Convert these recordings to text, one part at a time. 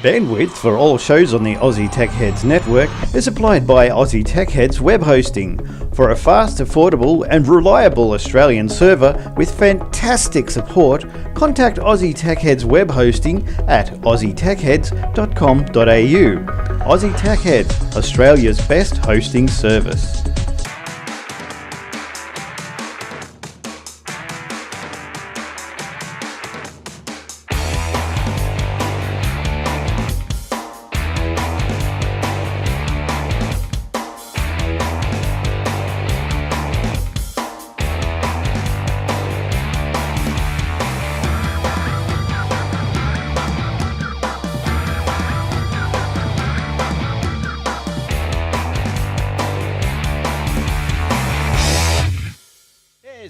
Bandwidth for all shows on the Aussie Tech Heads network is supplied by Aussie Tech Heads Web Hosting. For a fast, affordable and reliable Australian server with fantastic support, contact Aussie Tech Heads Web Hosting at aussietechheads.com.au. Aussie Tech Heads, Australia's best hosting service.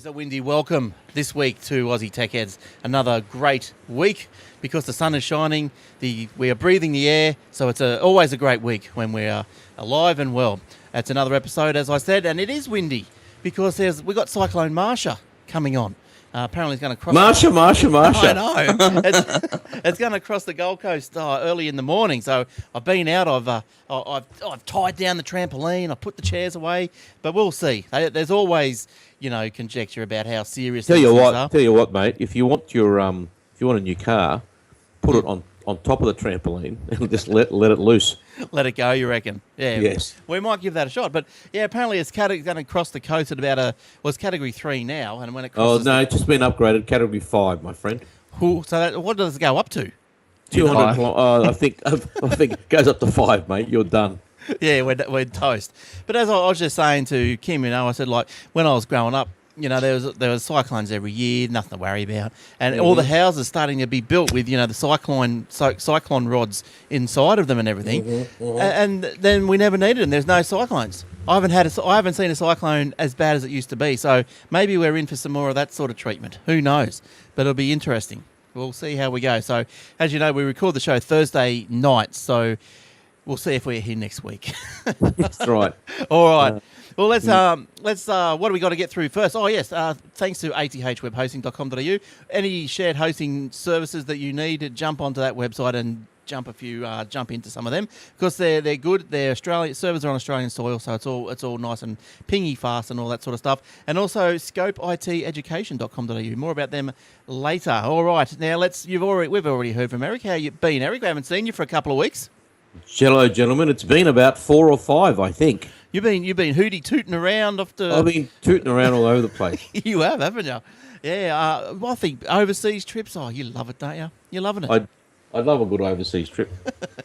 A windy welcome this week to Aussie Tech Heads. Another great week because the sun is shining, we are breathing the air, so it's always a great week when we are alive and well. It's another episode, as I said, and it is windy because we got Cyclone Marsha coming on. Apparently it's going to cross... Marsha. I know. It's going to cross the Gold Coast early in the morning. So I've been out. I've tied down the trampoline. I've put the chairs away. But we'll see. There's always, conjecture about how serious these things are. Tell you what, mate. If you want if you want a new car, put it on top of the trampoline and just let it loose. Let it go, you reckon? Yeah. Yes. We might give that a shot. But, yeah, apparently it's going to cross the coast at about it's Category 3 now. And when it crosses... Oh, no, it's just been upgraded. Category 5, my friend. So what does it go up to? 200. I think it goes up to 5, mate. You're done. Yeah, we're toast. But as I was just saying to Kim, I said, when I was growing up, there was cyclones every year, nothing to worry about, and all the houses starting to be built with the cyclone rods inside of them and everything, and then we never needed them. There's no cyclones. I haven't seen a cyclone as bad as it used to be. So maybe we're in for some more of that sort of treatment. Who knows? But it'll be interesting. We'll see how we go. So as you know, we record the show Thursday night, so we'll see if we're here next week. That's right. All right. Well, let's what do we got to get through first? Oh, yes, thanks to athwebhosting.com.au. Any shared hosting services that you need, jump onto that website and jump into some of them because they're good. They're Australian servers are on Australian soil, so it's all nice and pingy fast and all that sort of stuff. And also scopeiteducation.com.au. More about them later. All right. Now we've already heard from Eric. How you been, Eric? We haven't seen you for a couple of weeks. Hello, gentlemen. It's been about 4 or 5, I think. You've been hootie tooting around after. I've been tooting around all over the place. You have, haven't you? Yeah. I think overseas trips. Oh, you love it, don't you? You're loving it. I'd love a good overseas trip.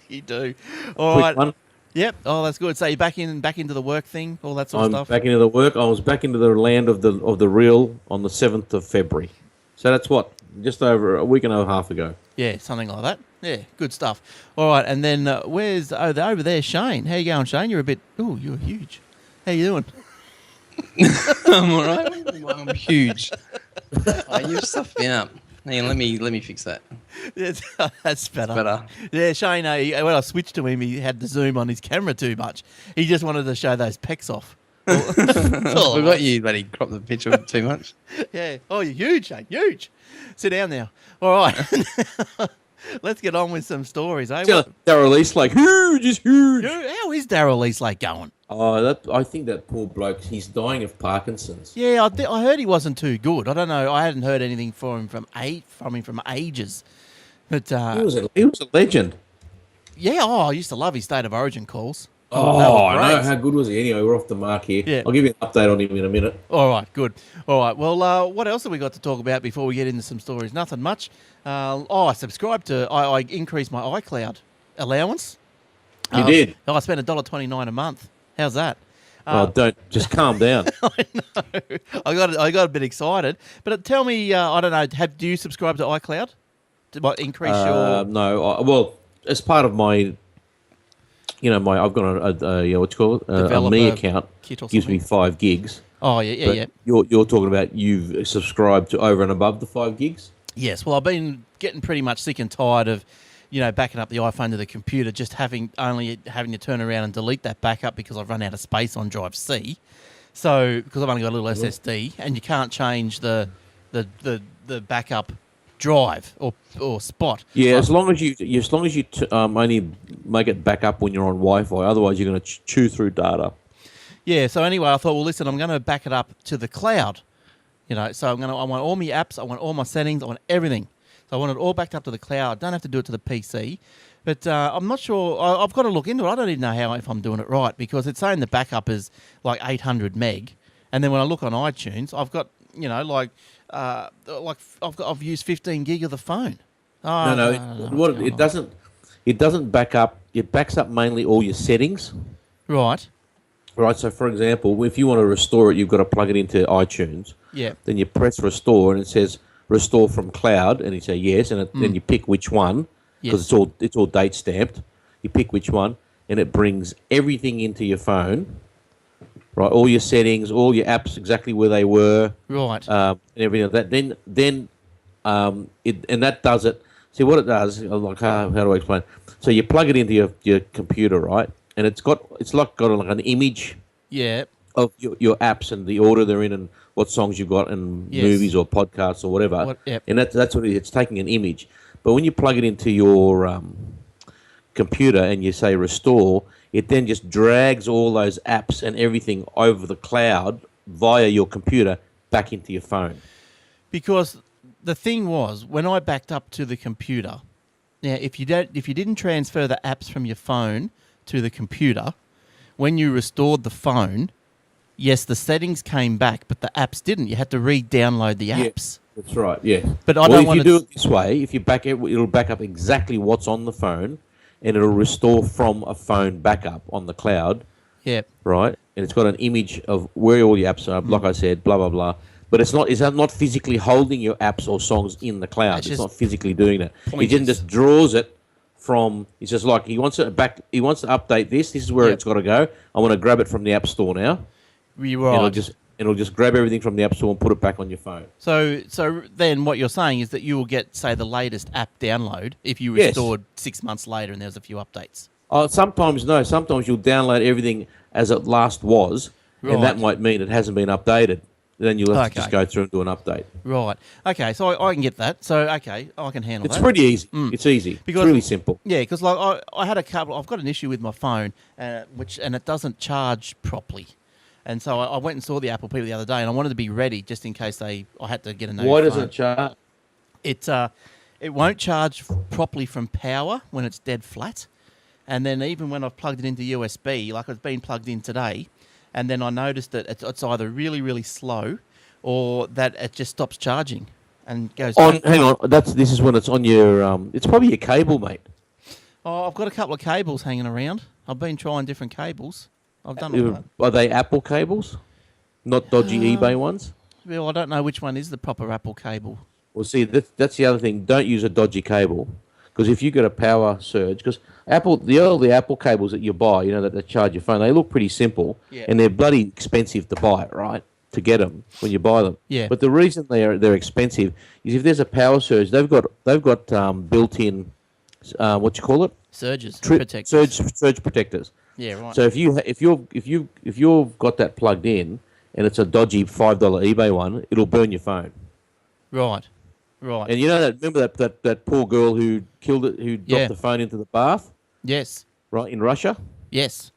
You do. All right. One. Yep. Oh, that's good. So you're back into the work thing, all that sort of stuff. I'm back into the work. I was back into the land of the real on the 7th of February. So that's just over a week and a half ago. Yeah, something like that. Yeah, good stuff. All right, and then where's over there, Shane? How you going, Shane? You're huge. How you doing? I'm all right. I'm huge. You've stuffed me up. Hang on, let me fix that. That's better. Yeah, Shane, when I switched to him, he had the zoom on his camera too much. He just wanted to show those pecs off. Forgot you, but he cropped the picture too much. Yeah. Oh, you're huge, Shane. Huge. Sit down now. All right. Let's get on with some stories, eh? Darryl Eastlake, huge is huge. How is Darryl Eastlake going? Oh, I think that poor bloke, he's dying of Parkinson's. Yeah, I heard he wasn't too good. I don't know. I hadn't heard anything from ages. But he was a legend. Yeah. Oh, I used to love his State of Origin calls. Oh, I know. How good was he? Anyway, we're off the mark here. Yeah. I'll give you an update on him in a minute. All right, good. All right, well, what else have we got to talk about before we get into some stories? Nothing much. I subscribed to... I increased my iCloud allowance. You did? I spent $1.29 a month. How's that? Just calm down. I know. I got a bit excited. But tell me, I don't know, do you subscribe to iCloud? To increase your... No. As part of my... I've got a Me account. Gives me 5 gigs. Oh, yeah. You're talking about you've subscribed to over and above the 5 gigs? Yes. Well, I've been getting pretty much sick and tired of, backing up the iPhone to the computer, just having to turn around and delete that backup because I've run out of space on drive C. So, because I've only got a little SSD, and you can't change the backup drive or spot. Yeah, as long as you only make it back up when you're on Wi-Fi. Otherwise, you're going to chew through data. Yeah. So anyway, I thought, well, listen, I'm going to back it up to the cloud. You know, so I want all my apps, I want all my settings, I want everything. So I want it all backed up to the cloud. I don't have to do it to the PC. But I'm not sure. I've got to look into it. I don't even know if I'm doing it right, because it's saying the backup is like 800 meg, and then when I look on iTunes, I've got I've used 15 gig of the phone. No. It doesn't back up. It backs up mainly all your settings. Right. Right. So, for example, if you want to restore it, you've got to plug it into iTunes. Yeah. Then you press restore, and it says restore from cloud, and you say yes, and then you pick which one. Because it's all date stamped. You pick which one, and it brings everything into your phone, right? All your settings, all your apps, exactly where they were, right? And everything like that. Then that does it. See what it does? Like how do I explain? So you plug it into your computer, right? And it's got an image, of your apps and the order they're in and what songs you've got and movies or podcasts or whatever. And that's what it's taking an image. But when you plug it into your computer and you say restore, it then just drags all those apps and everything over the cloud via your computer back into your phone. Because the thing was, when I backed up to the computer, now if you didn't transfer the apps from your phone to the computer, when you restored the phone, yes, the settings came back, but the apps didn't. You had to re-download the apps. That's right, yeah. But if you do it this way, if you back it, it'll back up exactly what's on the phone, and it'll restore from a phone backup on the cloud. Yeah. Right? And it's got an image of where all your apps are, like I said, blah, blah, blah. But it's not physically holding your apps or songs in the cloud. It's not physically doing that. He just draws it from, it's just like he wants to update this. This is where it's got to go. I want to grab it from the App Store now. You're right. It'll just grab everything from the App Store and put it back on your phone. So then what you're saying is that you will get, say, the latest app download if you restored 6 months later and there's a few updates. Sometimes no. Sometimes you'll download everything as it last was, and that might mean it hasn't been updated. Then you'll have to just go through and do an update. Right. Okay, so I can get that. So, I can handle that. It's pretty easy. It's easy. It's really simple. Yeah, because like I had I've got an issue with my phone, and it doesn't charge properly. And so I went and saw the Apple people the other day, and I wanted to be ready just in case I had to get a new phone. Why doesn't it charge? It won't charge properly from power when it's dead flat. And then even when I've plugged it into USB, like it's been plugged in today, and then I noticed that it's either really, really slow or that it just stops charging and goes back. Hang on, this is when it's on your... it's probably your cable, mate. Oh, I've got a couple of cables hanging around. I've been trying different cables. I've done all that. Are they Apple cables? Not dodgy eBay ones? Well, I don't know which one is the proper Apple cable. Well, see, that's the other thing. Don't use a dodgy cable, because if you get a power surge, because the Apple cables that you buy, that charge your phone, they look pretty simple, and they're bloody expensive to buy, right? To get them when you buy them. Yeah. But the reason they're expensive is if there's a power surge, they've got built-in, what you call it? Surges. Surge protectors. Yeah, right. So if you've got that plugged in and it's a dodgy $5 eBay one, it'll burn your phone. Right. And remember that poor girl who dropped the phone into the bath? Yes. Right, in Russia? Yes.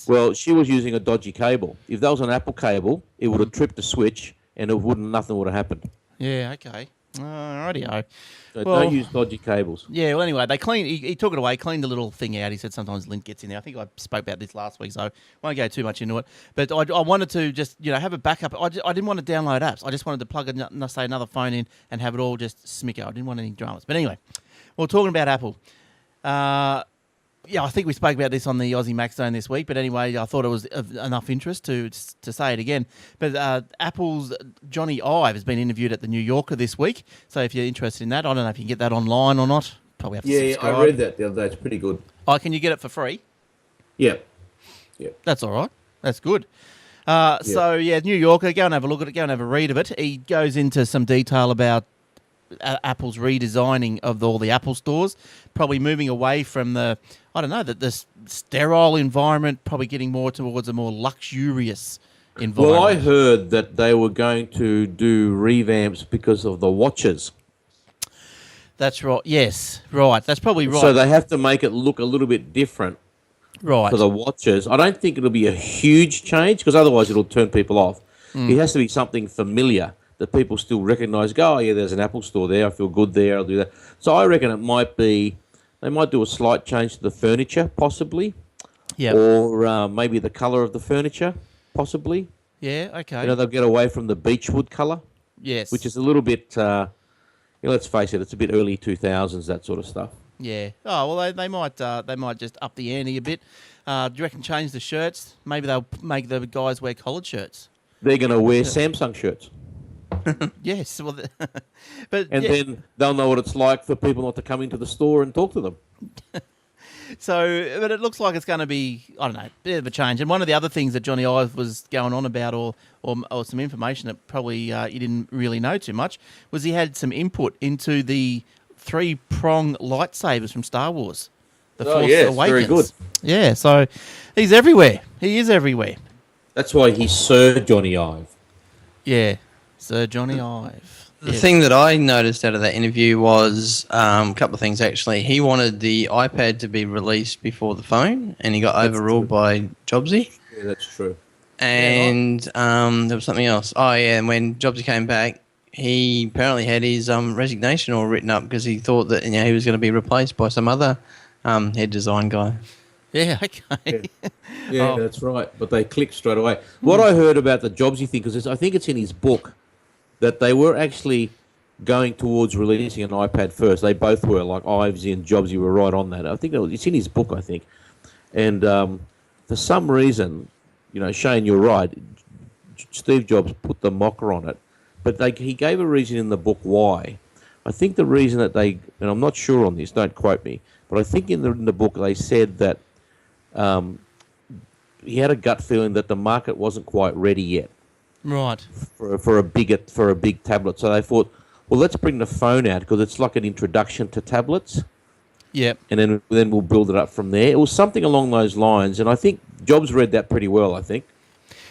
Well, she was using a dodgy cable. If that was an Apple cable, it would have tripped the switch and nothing would have happened. Yeah, okay. Alrighty-o. So don't use dodgy cables. Yeah, well, anyway, he took it away, cleaned the little thing out. He said sometimes lint gets in there. I think I spoke about this last week, so I won't go too much into it. But I wanted to just, have a backup. I didn't want to download apps. I just wanted to plug, another phone in and have it all just smicko. I didn't want any dramas. But anyway, we're talking about Apple. I think we spoke about this on the Aussie Mac Zone this week, but anyway, I thought it was of enough interest to say it again. But Apple's Johnny Ive has been interviewed at the New Yorker this week, so if you're interested in that, I don't know if you can get that online or not. Probably have to subscribe. I read that the other day. It's pretty good. Oh, can you get it for free? Yeah. That's all right. That's good. So, New Yorker, go and have a look at it, go and have a read of it. He goes into some detail about Apple's redesigning of all the Apple stores, probably moving away from the sterile environment, probably getting more towards a more luxurious environment. Well, I heard that they were going to do revamps because of the watches. That's right. Yes, right. That's probably right. So they have to make it look a little bit different right. for the watches. I don't think it'll be a huge change because otherwise it'll turn people off. It has to be something familiar that people still recognise. Go, oh yeah, there's an Apple store there. I feel good there. I'll do that. So I reckon it might be. They might do a slight change to the furniture, possibly. Yeah. Or maybe the colour of the furniture, possibly. Yeah. Okay. They'll get away from the beechwood colour, yes. which is a little bit. Let's face it, it's a bit early 2000s, that sort of stuff. Yeah. Oh well, they might just up the ante a bit. Do you reckon change the shirts? Maybe they'll make the guys wear collared shirts. They're going to wear Samsung shirts. Yes. Well, but and then they'll know what it's like for people not to come into the store and talk to them. So, but it looks like it's going to be, I don't know, a bit of a change. And one of the other things that Johnny Ive was going on about, or some information that probably you didn't really know too much, was he had some input into the 3-prong lightsabers from Star Wars. The Force Awakens. Very good. Yeah, so he's everywhere. He is everywhere. That's why he's Sir Johnny Ive. Yeah, Sir Johnny Ive. The thing that I noticed out of that interview was a couple of things, actually. He wanted the iPad to be released before the phone, and he got overruled by Jobsy. Yeah, that's true. And there was something else. Oh, yeah, and when Jobsy came back, he apparently had his resignation all written up because he thought that he was going to be replaced by some other head design guy. Yeah, okay. Yeah, that's right. But they clicked straight away. What I heard about the Jobsy thing, because I think it's in his book, that they were actually going towards releasing an iPad first. They both were, like Ives and Jobsy were right on that. I think it's in his book, I think. And for some reason, Shane, you're right, Steve Jobs put the mocker on it. But he gave a reason in the book why. I think the reason that and I'm not sure on this, don't quote me, but I think in the book they said that he had a gut feeling that the market wasn't quite ready yet. Right. For a big tablet. So they thought, well, let's bring the phone out because it's like an introduction to tablets. Yep. And then we'll build it up from there. It was something along those lines, and I think Jobs read that pretty well, I think.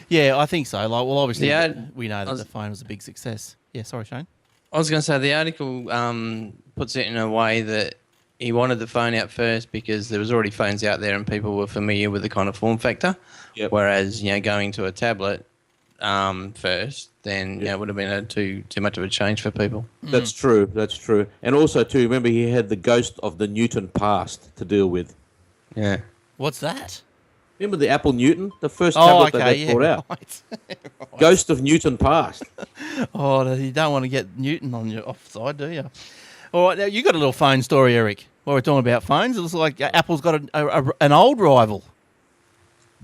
Yeah, I think so. Obviously, we know that the phone was a big success. Yeah, sorry, Shane. I was going to say the article puts it in a way that he wanted the phone out first because there was already phones out there and people were familiar with the kind of form factor. Yep. Whereas, going to a tablet first, then it would have been too much of a change for people. That's true. And also, too, remember he had the ghost of the Newton past to deal with. Yeah. What's that? Remember the Apple Newton? The first tablet that they brought out. Right. Ghost of Newton past. Oh, you don't want to get Newton on your offside, do you? All right, now you got a little phone story, Eric. While we're talking about phones, it looks like Apple's got an old rival.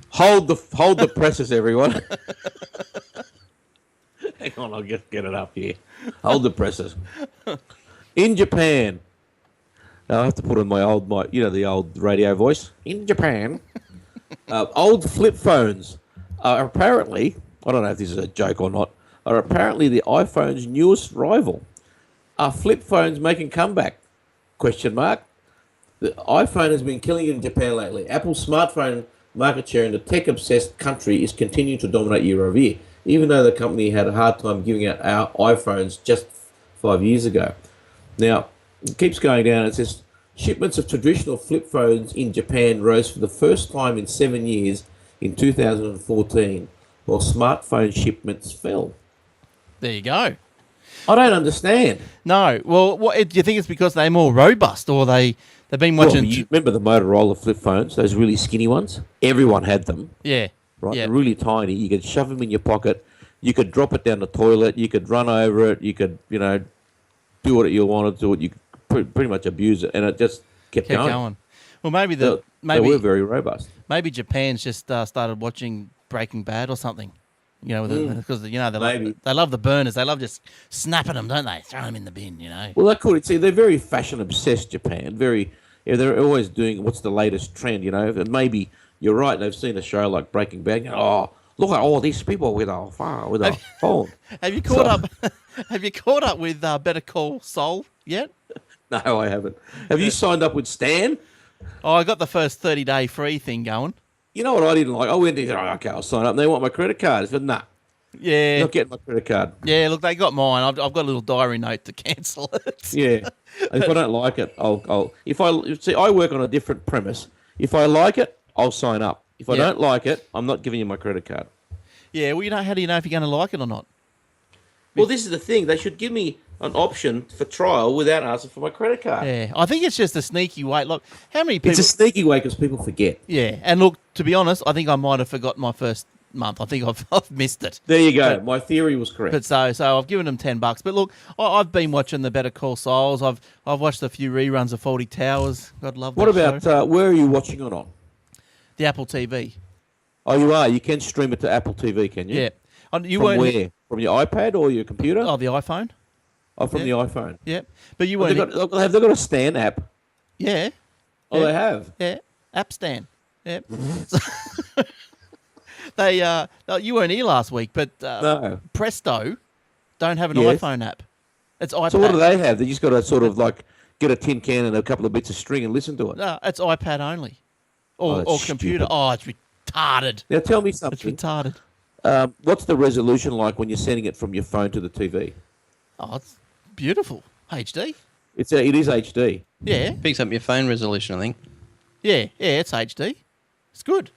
Hold the presses, everyone. Hang on, I'll get it up here. Hold the presses. In Japan, now I have to put on the old radio voice. In Japan, old flip phones are apparently, I don't know if this is a joke or not, are apparently the iPhone's newest rival. Are flip phones making comeback? Question mark. The iPhone has been killing it in Japan lately. Apple's smartphone market share in the tech-obsessed country is continuing to dominate year over year, even though the company had a hard time giving out our iPhones just 5 years ago. Now, it keeps going down. It says, shipments of traditional flip phones in Japan rose for the first time in 7 years in 2014, while smartphone shipments fell. There you go. I don't understand. No. Well, do you think it's because they're more robust, or they've been watching? Well, you remember the Motorola flip phones, those really skinny ones? Everyone had them. Yeah. Right? Yeah. They're really tiny. You could shove them in your pocket. You could drop it down the toilet. You could run over it. You could, do what you wanted to. You could pretty much abuse it, and it just kept going. Well, maybe they were very robust. Maybe Japan's just started watching Breaking Bad or something. Because they love the burners. They love just snapping them, don't they? Throw them in the bin, Well, that could. See, they're very fashion obsessed. Japan, they're always doing what's the latest trend, And maybe you're right. They've seen a show like Breaking Bad. Oh, look at all these people with a phone. Have you caught up? Have you caught up with Better Call Saul yet? No, I haven't. Have you signed up with Stan? Oh, I got the first 30-day free thing going. You know what I didn't like? I went in, okay, I'll sign up. And they want my credit card. I said, nah. Yeah. Not getting my credit card. Yeah, look, they got mine. I've got a little diary note to cancel it. Yeah. If I don't like it, I work on a different premise. If I like it, I'll sign up. If I Yeah. don't like it, I'm not giving you my credit card. Yeah, well, how do you know if you're going to like it or not? Well, this is the thing. They should give me an option for trial without asking for my credit card. Yeah, I think it's just a sneaky way. Look, how many people... It's a sneaky way because people forget. Yeah, and look, to be honest, I think I might have forgotten my first month. I think I've missed it. There you go. My theory was correct. But so I've given them $10. But look, I've been watching the Better Call Sauls. I've watched a few reruns of Faulty Towers. God love that What about show. where are you watching it on? The Apple TV? Oh, you are. You can stream it to Apple TV, can you? Yeah. You From weren't where? From your iPad or your computer? Oh, the iPhone. Oh, from yeah. the iPhone. Yeah, but you Have weren't. they got a Stan app? Yeah. Oh, Yeah. they have. Yeah, App Stand. Yeah. You weren't here last week, but No. Presto don't have an Yes. iPhone app. It's iPad. So what do they have? They just got to sort of like get a tin can and a couple of bits of string and listen to it. No, it's iPad only, Oh, or that's computer. stupid. Oh, it's retarded. Now tell me It's something. retarded. What's the resolution like when you're sending it from your phone to the TV? Oh, it's beautiful. HD. It is HD. Yeah, Picks up your phone resolution, I think. yeah. It's HD. It's good.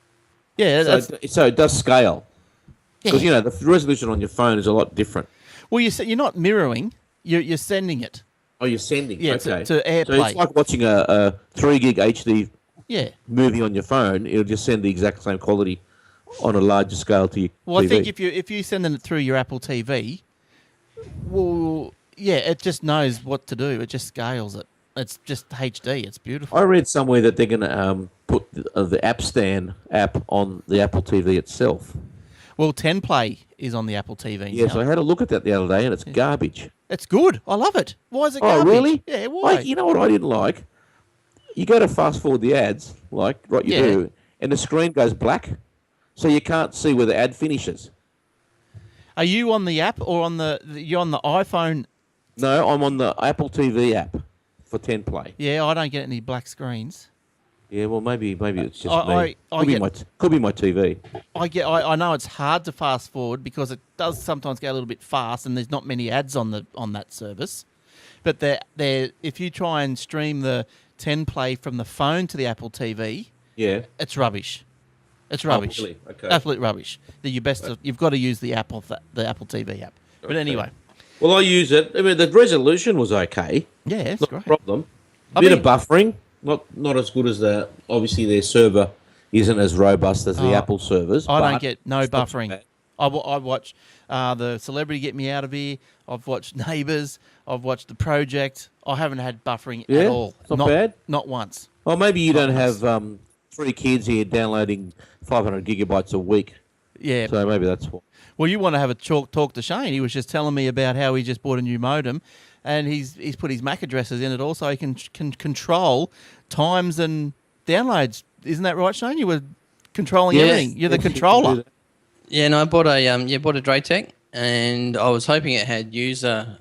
Yeah, that's, So it does scale. yeah. Because, the resolution on your phone is a lot different. Well, you're not mirroring. You're sending it. Oh, you're sending? Yeah, okay. to AirPlay. So it's like watching a 3 gig HD Yeah. movie on your phone. It'll just send the exact same quality on a larger scale to your Well, TV. I think if you sending it through your Apple TV, well, yeah, it just knows what to do. It just scales it. It's just HD. It's beautiful. I read somewhere that they're going to put the App Stand app on the Apple TV itself. Well, 10 Play is on the Apple TV. Yes, now. I had a look at that the other day, and it's garbage. It's good. I love it. Why is it Oh, garbage? really? Yeah, why? You know what I didn't like? You go to fast forward the ads, like what you Yeah. do, and the screen goes black, so you can't see where the ad finishes. Are you on the app or you're on the iPhone? No, I'm on the Apple TV app for 10 Play. Yeah, I don't get any black screens. Yeah, well, maybe it's just I me. Could be my TV. I know it's hard to fast forward because it does sometimes go a little bit fast, and there's not many ads on that service. But if you try and stream the 10 Play from the phone to the Apple TV, Yeah. it's rubbish. It's rubbish. really? Okay. Absolute rubbish. You've got to use the Apple TV app. But Okay. anyway, Well, I use it. I mean, the resolution was okay. yeah, it's Not great. a problem. I Bit mean- of buffering. Not as good as obviously their server isn't as robust as the Apple servers. I but don't get no it's not too buffering. bad. I watch the Celebrity Get Me Out of Here. I've watched Neighbours. I've watched The Project. I haven't had buffering Yeah? at all. It's not bad? Not once. Well, maybe you don't Nice. have 3 kids here downloading 500 gigabytes a week. Yeah. So maybe that's what. Well, you want to have a talk to Shane. He was just telling me about how he just bought a new modem, and he's put his MAC addresses in it also. He can control times and downloads. Isn't that right, Shane? You were controlling Yes. everything. You're the Yes, you can do controller. that. Yeah, no, I bought a Draytech, and I was hoping it had user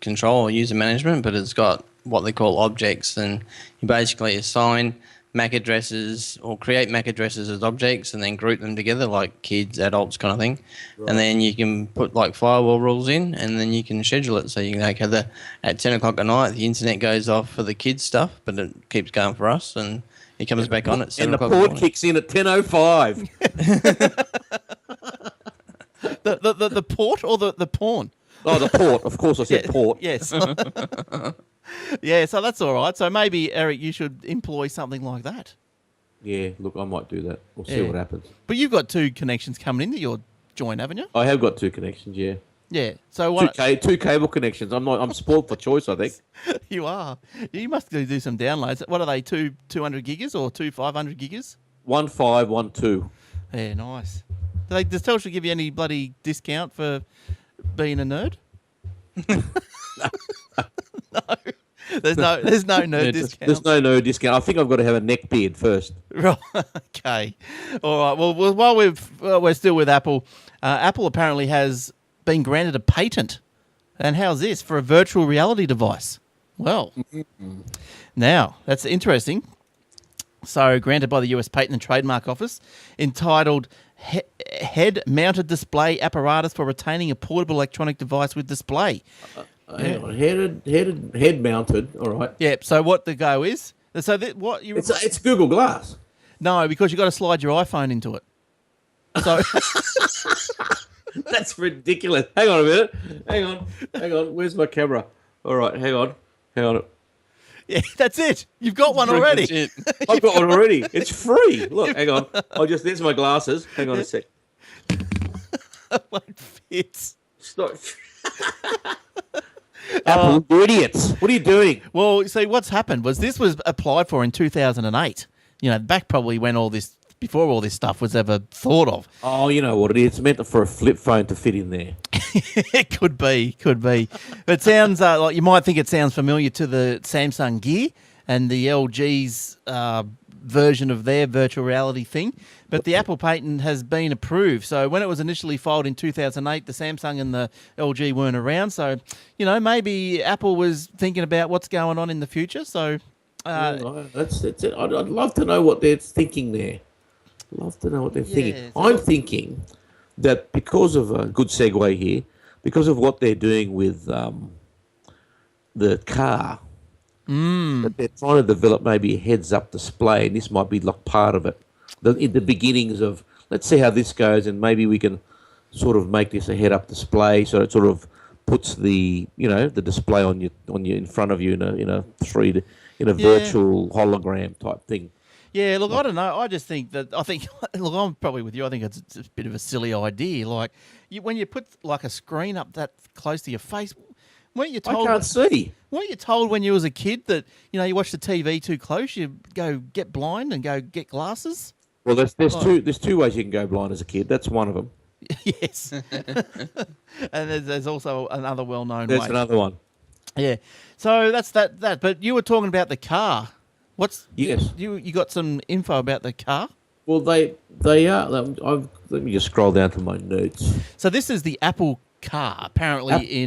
control or user management, but it's got what they call objects, and you basically assign MAC addresses or create MAC addresses as objects and then group them together like kids, adults kind of thing. Right. And then you can put like firewall rules in, and then you can schedule it. So you can have at 10 o'clock at night, the internet goes off for the kids stuff, but it keeps going for us, and it comes back on at 7 And the o'clock. port kicks in at 10:05. The port or the porn? Oh, the port. Of course, I said port. Yes. Yeah, so that's all right. So maybe, Eric, you should employ something like that. Yeah, look, I might do that. We'll see Yeah. what happens. But you've got 2 connections coming into your joint, haven't you? I have got 2 connections. Yeah, Yeah. So what? two cable connections. I'm spoiled for choice. I think. You are. You must do some downloads. What are they? 200 gigas or 500 gigas? 1.5, 1.2. Yeah, nice. Does Telstra give you any bloody discount for being a nerd? No. There's no nerd discount. There's no discount. I think I've got to have a neck beard first. Right. Okay. All right. Well, while we're still with Apple, Apple apparently has been granted a patent. And how's this for a virtual reality device? Well, now that's interesting. So, granted by the US Patent and Trademark Office, entitled head-mounted display apparatus for retaining a portable electronic device with display. Hang on, head mounted. All right. Yeah. So what the go is? So what you? It's Google Glass. No, because you got to slide your iPhone into it. So That's ridiculous. Hang on a minute. Hang on. Where's my camera? All right. Hang on. yeah, that's it. You've got one already. Shit. I've got one already. It's free. Look, hang on. There's my glasses. Hang on a sec. What fits? Stop. Apple, you idiots. What are you doing? Well, see, what's happened was this was applied for in 2008. Back probably when before all this stuff was ever thought of. Oh, you know what it is. It's meant for a flip phone to fit in there. It could be. It sounds like you might think it sounds familiar to the Samsung Gear and the LG's version of their virtual reality thing. But the Apple patent has been approved. So when it was initially filed in 2008, the Samsung and the LG weren't around. So, maybe Apple was thinking about what's going on in the future. So That's it. I'd love to know what they're thinking there. Thinking. I'm thinking that because of a good segue here, because of what they're doing with the car, that they're trying to develop maybe a heads-up display, and this might be like part of it. In the beginnings of, let's see how this goes, and maybe we can sort of make this a head-up display, so it sort of puts the the display on you in front of you in a virtual hologram type thing. Yeah, look, I don't know. I think, look, I'm probably with you. I think it's a bit of a silly idea. Like, when you put like a screen up that close to your face, weren't you told? I can't see. Weren't you told when you was a kid that you watch the TV too close, you go get blind and go get glasses? Well, there's two ways you can go blind as a kid. That's one of them. Yes, and there's also another well-known way. There's another one. Yeah, so that's that. But you were talking about the car. Yes. You got some info about the car? Well, they are. Let me just scroll down to my notes. So this is the Apple car. Apparently,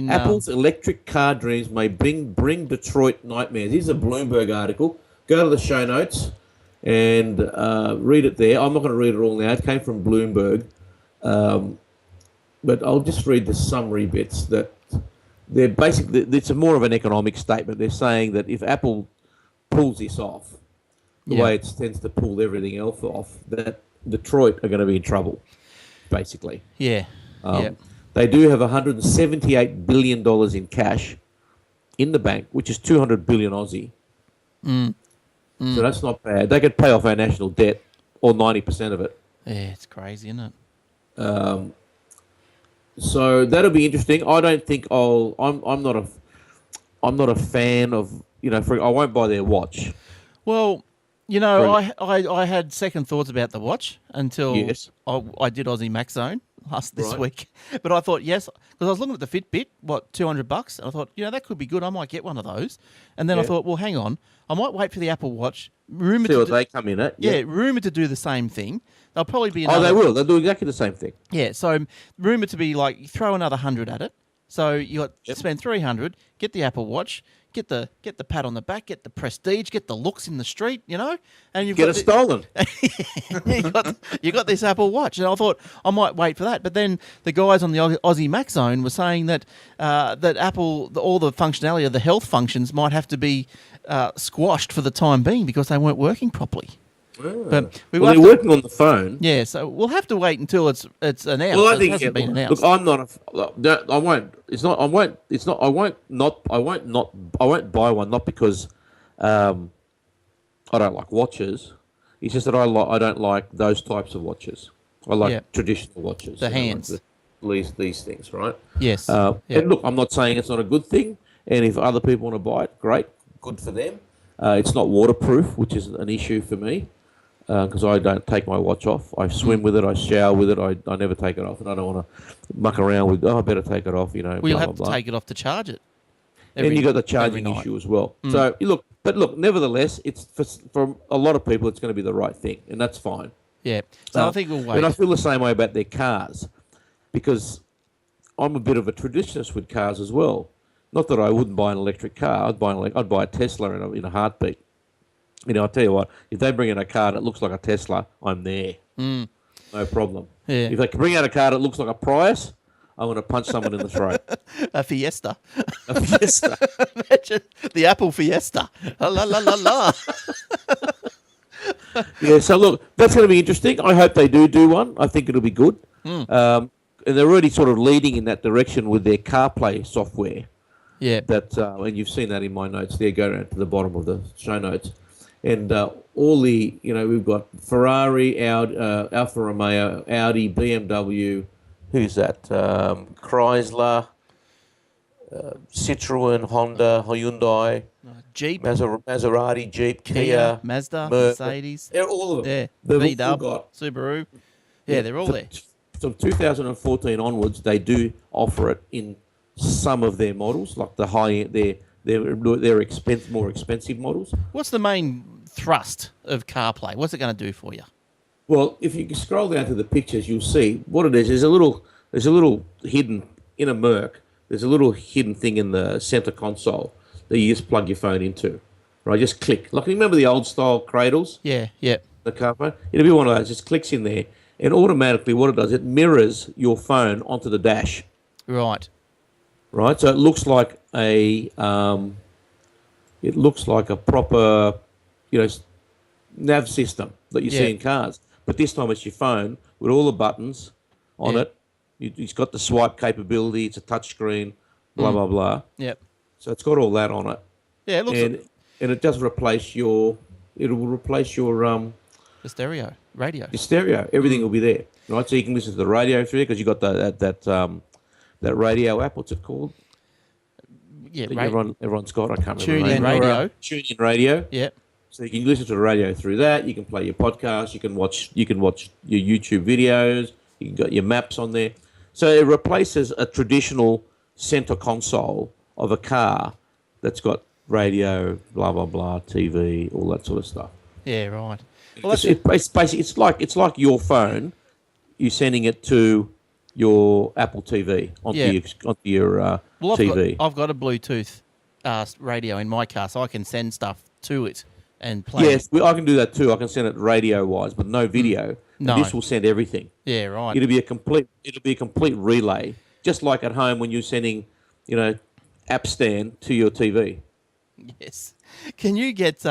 Apple's electric car dreams may bring Detroit nightmares. Here's a Bloomberg article. Go to the show notes and read it there. I'm not going to read it all now. It came from Bloomberg, but I'll just read the summary bits. That they're basically, it's more of an economic statement. They're saying that if Apple pulls this off, the way it tends to pull everything else off, that Detroit are going to be in trouble, basically. Yeah. They do have $178 billion in cash in the bank, which is 200 billion Aussie. So that's not bad. They could pay off our national debt, or 90% of it. Yeah, it's crazy, isn't it? So that'll be interesting. I don't think I'm not a fan of, I won't buy their watch. Well, I had second thoughts about the watch until I did Aussie Max Zone this week. But I thought, yes, because I was looking at the Fitbit, $200, and I thought, that could be good. I might get one of those. And then I thought, well, hang on, I might wait for the Apple Watch. See what they come in at. Yeah, rumoured to do the same thing. They'll probably be another... Oh, they will. They'll do exactly the same thing. Yeah, so rumoured to be like, throw another 100 at it. So you got spend 300, get the Apple Watch, get the pat on the back, get the prestige, get the looks in the street, and you've get it stolen. you got this Apple Watch, and I thought I might wait for that. But then the guys on the Aussie Max Zone were saying that that Apple, all the functionality of the health functions might have to be squashed for the time being because they weren't working properly. But they're working on the phone. Yeah, so we'll have to wait until it's announced. Well, I think it hasn't been announced. Look, I'm not. I won't. It's not. I won't. It's not. I won't not. I won't buy one. Not because I don't like watches. It's just that I don't like those types of watches. I like traditional watches. The hands. These things, right? Yes. And look, I'm not saying it's not a good thing. And if other people want to buy it, great, good for them. It's not waterproof, which is an issue for me. Because I don't take my watch off. I swim with it, I shower with it, I never take it off, and I don't want to muck around with, I better take it off, Well, you'll have to take it off to charge it. And you got the charging issue as well. So, look, nevertheless, it's for a lot of people, it's going to be the right thing, and that's fine. Yeah, so I think we'll wait. And I feel the same way about their cars, because I'm a bit of a traditionalist with cars as well. Not that I wouldn't buy an electric car, I'd buy a Tesla in a heartbeat. I'll tell you what, if they bring in a car that looks like a Tesla, I'm there. no problem. Yeah. If they can bring out a car that looks like a Prius, I'm going to punch someone in the throat. A Fiesta. A Fiesta. Imagine the Apple Fiesta. La la la la. Yeah, so look, that's going to be interesting. I hope they do one. I think it'll be good. And they're already sort of leading in that direction with their CarPlay software. Yeah. That and you've seen that in my notes there. Go down to the bottom of the show notes. And all the, we've got Ferrari, Alfa Romeo, Audi, BMW. Who's that? Chrysler, Citroen, Honda, Hyundai, Jeep, Maserati, Jeep, Kia, Mazda, Mercedes. They're all of them. Yeah. They've all VW, got. Subaru. Yeah, they're all there. From 2014 onwards, they do offer it in some of their models, like the high-end, their more expensive models. What's the main thrust of CarPlay? What's it going to do for you? Well, if you scroll down to the pictures, you'll see what it is. There's a little hidden in a Merc. There's a little hidden thing in the center console that you just plug your phone into, right? Just click. Like, remember the old style cradles? Yeah, yeah. The car phone. It'll be one of those. Just clicks in there, and automatically, what it does, it mirrors your phone onto the dash. Right. Right. So it looks like a proper, nav system that you see in cars. But this time it's your phone with all the buttons on it. It's got the swipe capability. It's a touch screen, blah, blah, blah. Yep. So it's got all that on it. Yeah, it looks and it does replace your the stereo, radio. your stereo. Everything will be there, right? So you can listen to the radio through it because you got that radio app. What's it called? Yeah, That everyone's got. I can't remember. Tune-in radio. Tune-in radio. Yep. So you can listen to the radio through that. You can play your podcast. You can watch your YouTube videos. You can got your maps on there. So it replaces a traditional center console of a car that's got radio, blah blah blah, TV, all that sort of stuff. Yeah, right. Well, It's basically it's like your phone. You're sending it to your Apple TV onto your TV. I've got a Bluetooth radio in my car, so I can send stuff to it and play. Yes, I can do that too. I can send it radio-wise, but no video. No. And this will send everything. Yeah, right. It'll be a complete relay, just like at home when you're sending, app stand to your TV. Yes. Can you get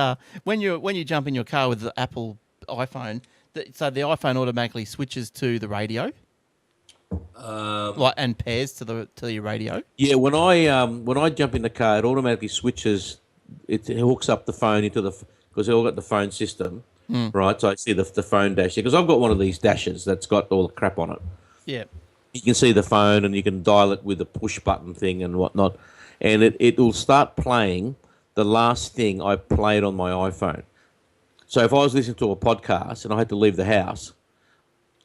when you jump in your car with the Apple iPhone, so the iPhone automatically switches to the radio, and pairs to your radio? Yeah, when I jump in the car, it automatically switches. It hooks up the phone into because they all got the phone system, right? So I see the phone dash because I've got one of these dashes that's got all the crap on it. Yeah. You can see the phone and you can dial it with the push button thing and whatnot, and it will start playing the last thing I played on my iPhone. So if I was listening to a podcast and I had to leave the house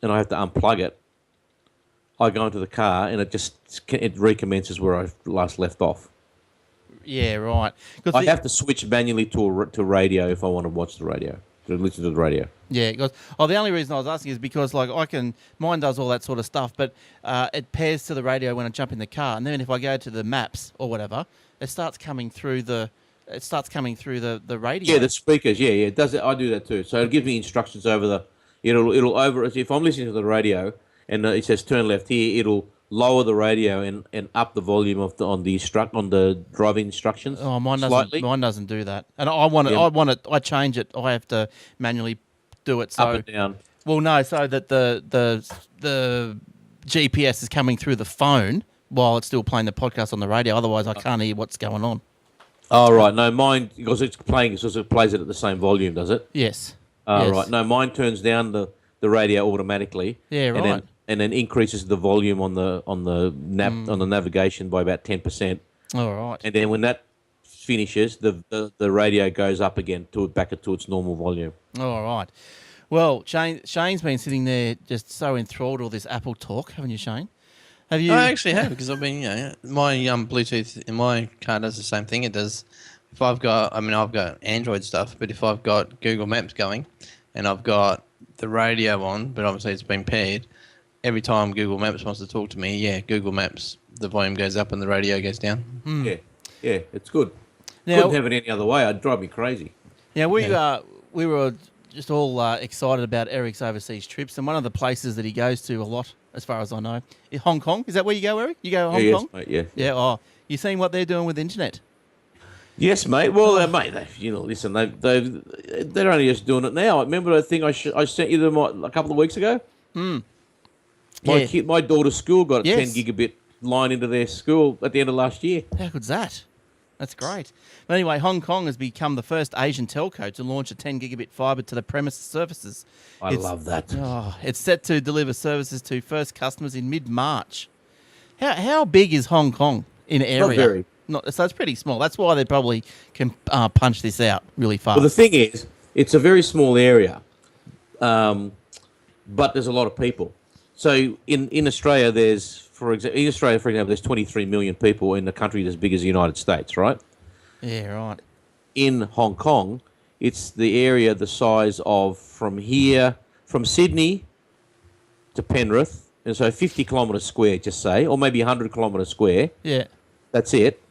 and I have to unplug it, I go into the car and it recommences where I last left off. Yeah, right. I have to switch manually to radio if I want to watch the radio, to listen to the radio. Yeah, because the only reason I was asking is because mine does all that sort of stuff, but it pairs to the radio when I jump in the car, and then if I go to the maps or whatever, it starts coming through the radio. Yeah, the speakers. Yeah, it does it. I do that too. So it'll give me instructions over if I'm listening to the radio and it says turn left here, it'll lower the radio and up the volume on the driving instructions. Oh, mine doesn't do that. And I change it. I have to manually do it. So up and down. Well, no, so that the GPS is coming through the phone while it's still playing the podcast on the radio. Otherwise, I can't hear what's going on. Oh, right. No, mine, because it's playing, so it plays it at the same volume, does it? Yes. Oh, yes. Right. No, mine turns down the radio automatically. Yeah, right. And then increases the volume on the navigation by about 10%. All right. And then when that finishes, the radio goes up again back to its normal volume. All right. Well, Shane's been sitting there just so enthralled with all this Apple talk, haven't you, Shane? Have you? I actually have, because I've been, my Bluetooth in my car does the same thing. It does. If I've got Android stuff, but if I've got Google Maps going, and I've got the radio on, but obviously it's been paired, every time Google Maps wants to talk to me, Google Maps, the volume goes up and the radio goes down. Yeah, it's good. Now, Couldn't have it any other way. It'd drive me crazy. Yeah, we were just all excited about Eric's overseas trips, and one of the places that he goes to a lot, as far as I know, is Hong Kong. Is that where you go, Eric? You go to Hong Kong? Yes, mate, yeah. Yeah. Oh, you seen what they're doing with the internet? Yes, mate. Well, mate, listen, they're only just doing it now. Remember the thing I sent you them a couple of weeks ago? My daughter's school got a 10 gigabit line into their school at the end of last year. How good's that? That's great. But anyway, Hong Kong has become the first Asian telco to launch a 10 gigabit fibre to the premises services. I love that. Oh, it's set to deliver services to first customers in mid-March. How big is Hong Kong in area? Not very. So it's pretty small. That's why they probably can punch this out really fast. Well, the thing is, it's a very small area, but there's a lot of people. So in Australia, for example, there's 23 million people in a country as big as the United States, right? Yeah, right. In Hong Kong, it's the area the size of from Sydney to Penrith, and so 50 kilometres square, just say, or maybe 100 kilometres square. Yeah. That's it.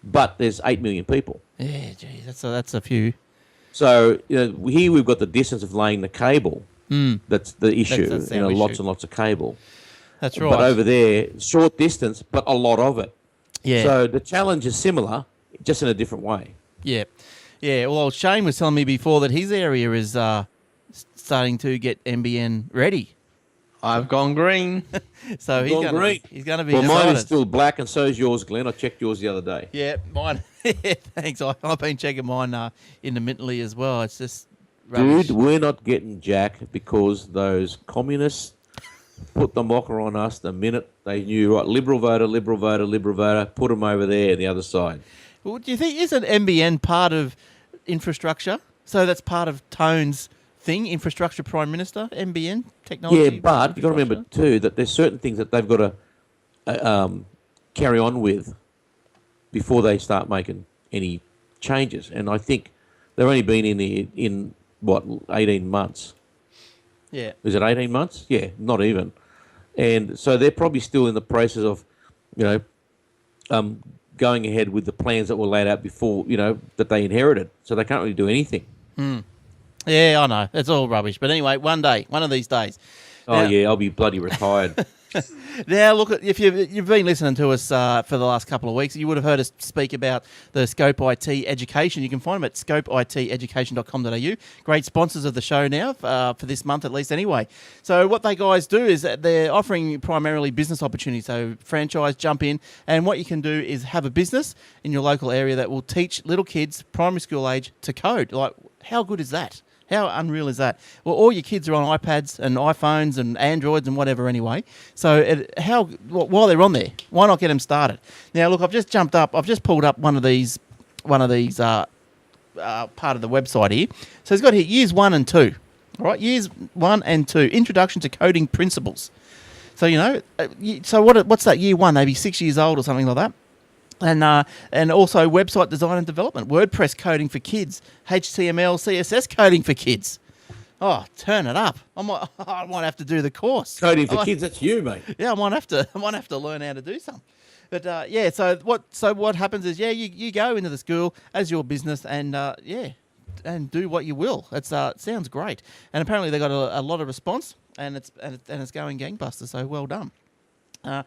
But there's 8 million people. Yeah, geez, that's a few. So here we've got the distance of laying the cable. That's the issue. That's lots and lots of cable. That's right. But over there, short distance, but a lot of it. Yeah. So the challenge is similar, just in a different way. Yeah. Yeah. Well, Shane was telling me before that his area is starting to get NBN ready. I've gone green. So he's going to be. Well, decided. mine is still black, and so is yours, Glenn. I checked yours the other day. Yeah, mine. Thanks. I've been checking mine intermittently as well. It's just rubbish. Dude, we're not getting jack because those communists put the mocker on us the minute they knew, right, Liberal voter, put them over there on the other side. Well, do you think, isn't NBN part of infrastructure? So that's part of Tone's thing, Infrastructure Prime Minister, NBN, technology. Yeah, but you've got to remember too that there's certain things that they've got to carry on with before they start making any changes. And I think they've only been in 18 months. Yeah. Is it 18 months? Yeah, not even. And so they're probably still in the process of, going ahead with the plans that were laid out before, that they inherited. So they can't really do anything. Yeah, I know. It's all rubbish. But anyway, one of these days. Oh, yeah, I'll be bloody retired. Now, look, if you've been listening to us for the last couple of weeks, you would have heard us speak about the Scope IT Education. You can find them at scopeiteducation.com.au. Great sponsors of the show now, for this month at least anyway. So what they guys do is that they're offering primarily business opportunities. So franchise, jump in, and what you can do is have a business in your local area that will teach little kids, primary school age, to code. Like, how good is that? How unreal is that? Well, all your kids are on iPads and iPhones and Androids and whatever anyway. So while they're on there, why not get them started? Now, look, I've just jumped up. I've just pulled up one of these part of the website here. So it's got here years 1 and 2. All right, years 1 and 2, Introduction to Coding Principles. So, so what's that, year 1? Maybe 6 years old or something like that. And also website design and development, WordPress coding for kids, HTML, CSS coding for kids. Oh, turn it up! I might have to do the course. Coding for kids, that's you, mate. Yeah, I might have to learn how to do some. But so what happens is you go into the school as your business and and do what you will. It sounds great, and apparently they got a lot of response and it's going gangbusters. So well done. Now,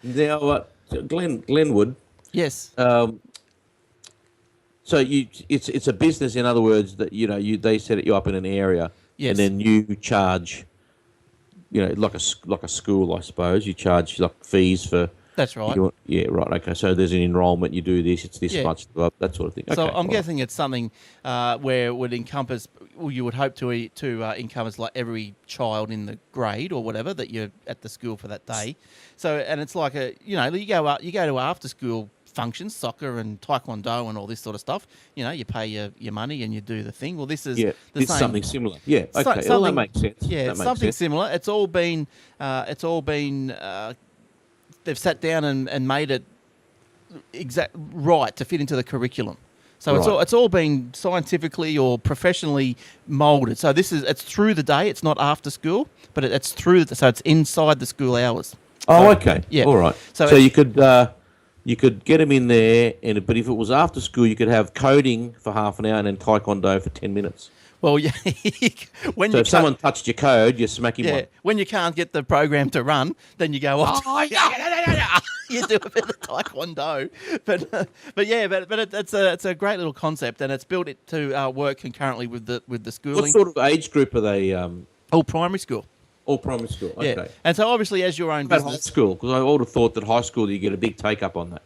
Glenwood. Yes. So it's a business, in other words, that they set you up in an area, yes, and then you charge, like a school, I suppose. You charge like fees for. That's right. Yeah, right. Okay, so there's an enrolment. You do this. It's this much, that sort of thing. So okay, I'm guessing it's something where it would encompass. Well, you would hope to encompass like every child in the grade or whatever that you're at the school for that day. So and it's like you go to after school functions, soccer and taekwondo and all this sort of stuff. You pay your money and you do the thing. Well, this is the it's same. something similar. Yeah, okay, well, that makes sense. Yeah, it's something similar. It's all been they've sat down and made it right to fit into the curriculum. So it's all been scientifically or professionally moulded. So it's through the day. It's not after school, but it's so it's inside the school hours. Oh, okay. Yeah. All right. So you could get them in there, but if it was after school, you could have coding for half an hour and then taekwondo for 10 minutes. Well, yeah. when So you if someone touched your code, you smack him yeah, one. when you can't get the program to run, then you go off. You do a bit of taekwondo, but it's a great little concept, and it's built it to work concurrently with the What schooling. sort of age group are they? All primary school. All primary school. Yeah, Okay. and so obviously as your own What about high business. school? Because I would have thought that high school you get a big take up on that.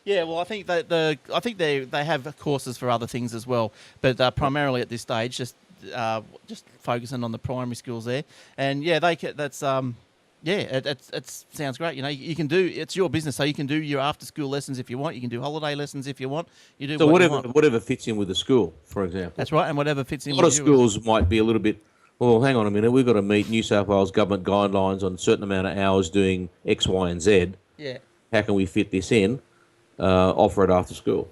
Yeah, well, I think that they have courses for other things as well, but primarily at this stage, just focusing on the primary schools there, and yeah, it sounds great. You know, you can do it's your business, so you can do your after school lessons if you want. You can do holiday lessons if you want. You do So what you want. whatever fits in with the school, for example. That's right, and whatever fits in. A lot of with you. schools might be a little bit. Well, hang on a minute. We've got to meet New South Wales government guidelines on a certain amount of hours doing X, Y, and Z. Yeah. How can we fit this in? Offer it after school,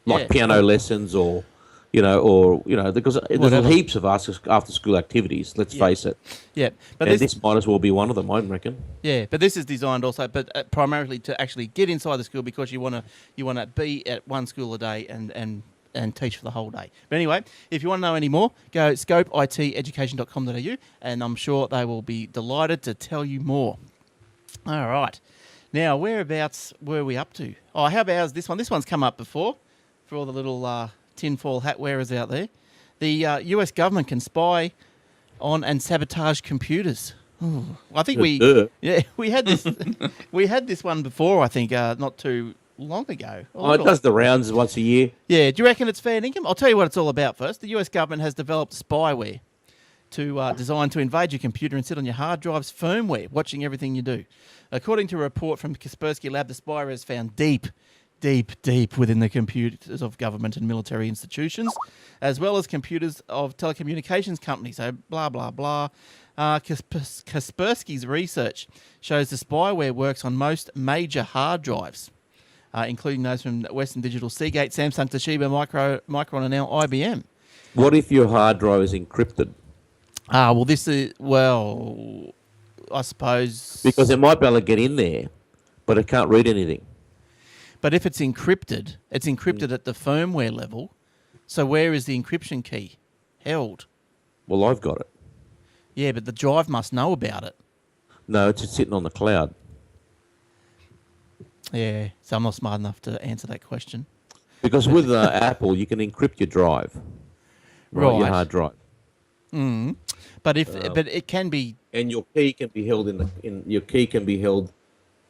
like Yeah. piano lessons, or because there's Whatever. heaps of after school activities. Let's face it. Yeah, but And this might as well be one of them, I reckon. Yeah, but this is designed also, but primarily to actually get inside the school because you want to be at one school a day and teach for the whole day. But anyway, if you want to know any more, go scopeiteducation.com.au, and I'm sure they will be delighted to tell you more. All right. Now, whereabouts were we up to? Oh, how about this one? This one's come up before for all the little tinfoil hat wearers out there. The US government can spy on and sabotage computers. Ooh. I think we had this we had this one before. I think not too long ago. Oh, it does the rounds once a year. Yeah. Do you reckon it's fair income? I'll tell you what it's all about first. The US government has developed spyware designed to invade your computer and sit on your hard drive's firmware, watching everything you do. According to a report from Kaspersky Lab, the spyware is found deep within the computers of government and military institutions, as well as computers of telecommunications companies. So blah, blah, blah. Kaspersky's research shows the spyware works on most major hard drives, including those from Western Digital, Seagate, Samsung, Toshiba, Micron, and now IBM. What if your hard drive is encrypted? I suppose... Because it might be able to get in there, but it can't read anything. But if it's encrypted at the firmware level, so where is the encryption key held? Well, I've got it. Yeah, but the drive must know about it. No, it's just sitting on the cloud. Yeah, so I'm not smart enough to answer that question. Because with Apple, you can encrypt your drive. Right. Your hard drive. Mm. But it can be... And your key can be held in the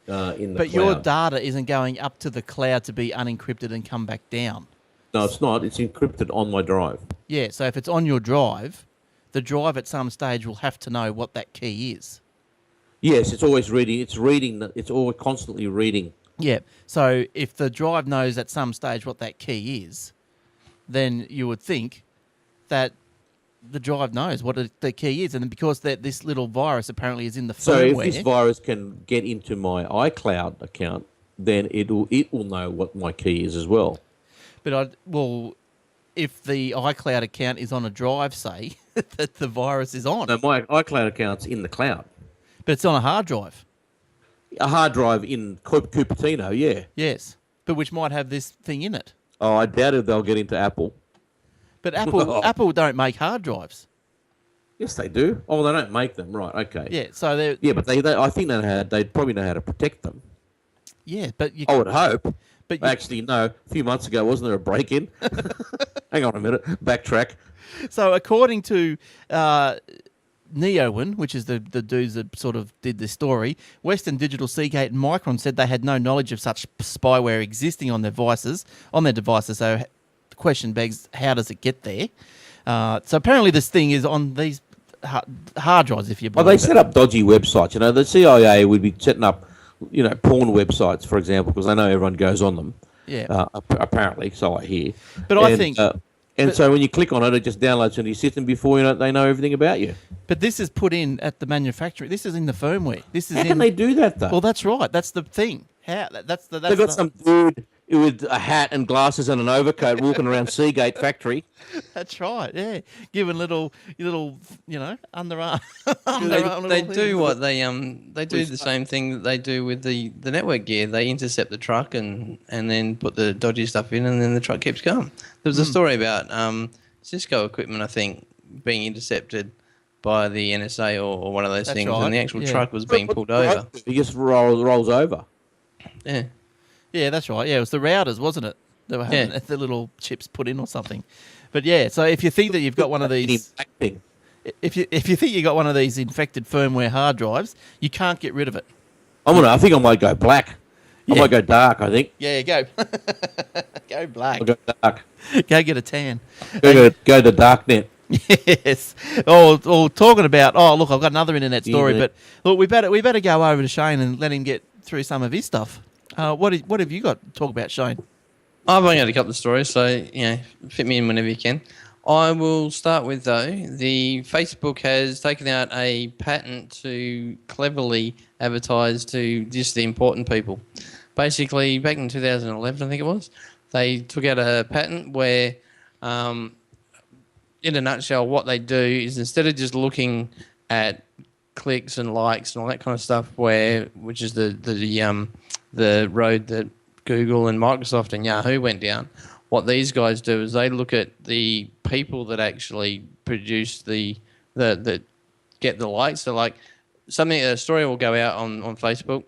But cloud. your data isn't going up to the cloud to be unencrypted and come back down. No, it's not. It's encrypted on my drive. Yeah, so if it's on your drive, the drive at some stage will have to know what that key is. Yes, it's always reading. It's always constantly reading. Yeah, so if the drive knows at some stage what that key is, then you would think that the drive knows what the key is, and because this little virus apparently is in the firmware. So if this virus can get into my iCloud account, then it will know what my key is as well. But if the iCloud account is on a drive, say that the virus is on. No, my iCloud account's in the cloud. But it's on a hard drive. A hard drive in Cupertino, yeah. Yes, but which might have this thing in it. Oh, I doubt if they'll get into Apple. But Apple don't make hard drives. Yes, they do. Oh, they don't make them, right? Okay. Yeah, so they. Yeah, but I think they'd probably know how to protect them. Yeah, but I would hope. But actually, no. A few months ago, wasn't there a break-in? Hang on a minute. Backtrack. So according to Neowin, which is the dudes that sort of did this story, Western Digital, Seagate, and Micron said they had no knowledge of such spyware existing on their devices. So the question begs, how does it get there? So apparently this thing is on these hard drives, if you believe they set up dodgy websites. You know, the CIA would be setting up, porn websites, for example, because they know everyone goes on them. Yeah. Apparently, so I hear. But I think... so when you click on it, it just downloads into your system before they know everything about you. But this is put in at the manufacturer. This is in the firmware. How can they do that, though? Well, that's right. That's the thing. They've got some dude with a hat and glasses and an overcoat walking around Seagate factory. That's right. Yeah, giving little underarm. They do the same thing that they do with the network gear. They intercept the truck and then put the dodgy stuff in, and then the truck keeps going. There was a story about Cisco equipment, I think, being intercepted by the NSA or one of those That's things, right, and the actual yeah. truck was being pulled over. He just rolls over. Yeah. Yeah, that's right. Yeah, it was the routers, wasn't it? They were having Yeah. the little chips put in or something. But yeah, so if you think that you've got one of these, Thing. if you think you got one of these infected firmware hard drives, you can't get rid of it. I think I might go black. Yeah. I might go dark, I think. Yeah, go. Go black. I'll go dark. Go get a tan. Go to dark net. Yes. Or talking about. Oh, look, I've got another internet story, Internet. but look, we better go over to Shane and let him get through some of his stuff. What have you got to talk about, Shane? I've only got a couple of stories, so fit me in whenever you can. I will start with the Facebook has taken out a patent to cleverly advertise to just the important people. Basically, back in 2011, I think it was, they took out a patent where, in a nutshell, what they do is instead of just looking at clicks and likes and all that kind of stuff, which is the road that Google and Microsoft and Yahoo went down. What these guys do is they look at the people that actually produce the get the likes. So like a story will go out on Facebook,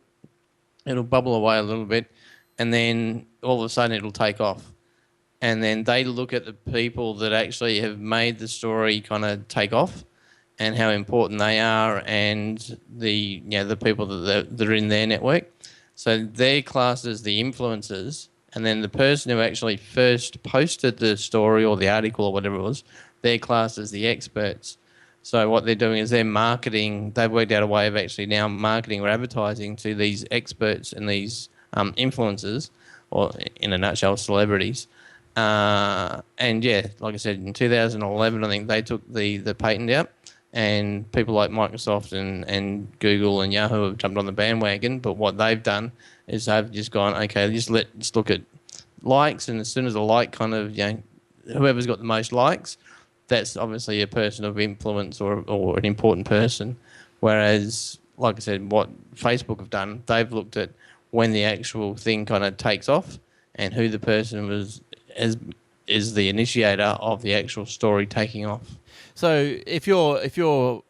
it'll bubble away a little bit, and then all of a sudden it'll take off. And then they look at the people that actually have made the story kind of take off and how important they are and the people that are in their network. So they're classed as the influencers, and then the person who actually first posted the story or the article or whatever it was, they're classed as the experts. So what they're doing is they're marketing. They've worked out a way of actually now marketing or advertising to these experts and these influencers, or in a nutshell, celebrities. And yeah, like I said, in 2011, I think they took the patent out, and people like Microsoft and Google and Yahoo have jumped on the bandwagon. But what they've done is they've just gone, okay, let's look at likes, and as soon as a like kind of, whoever's got the most likes, that's obviously a person of influence or an important person. Whereas, like I said, what Facebook have done, they've looked at when the actual thing kind of takes off and who the person is the initiator of the actual story taking off. So if you're a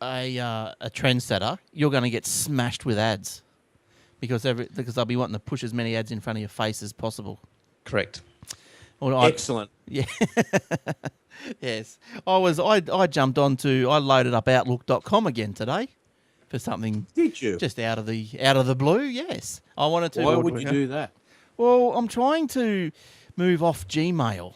trendsetter, you're going to get smashed with ads because they'll be wanting to push as many ads in front of your face as possible. Correct. Excellent. Yeah. Yes. I jumped onto. I loaded up Outlook.com again today for something. Did you? Just out of the blue? Yes. I wanted to. Why would you do that? Well, I'm trying to move off Gmail.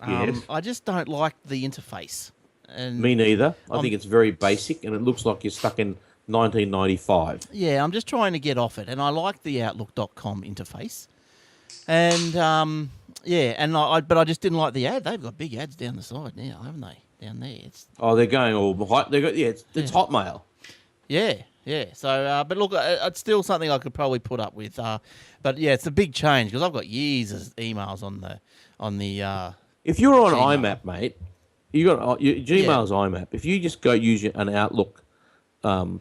Yes. I just don't like the interface. And Me neither. I think it's very basic, and it looks like you're stuck in 1995. Yeah, I'm just trying to get off it, and I like the Outlook.com interface. And but I just didn't like the ad. They've got big ads down the side now, haven't they? Down there, They're going all hot. It's Hotmail. Yeah. So, but look, it's still something I could probably put up with. But yeah, it's a big change because I've got years of emails on the. If you're on Gmail. IMAP, mate, you got Gmail's IMAP. If you just go use an Outlook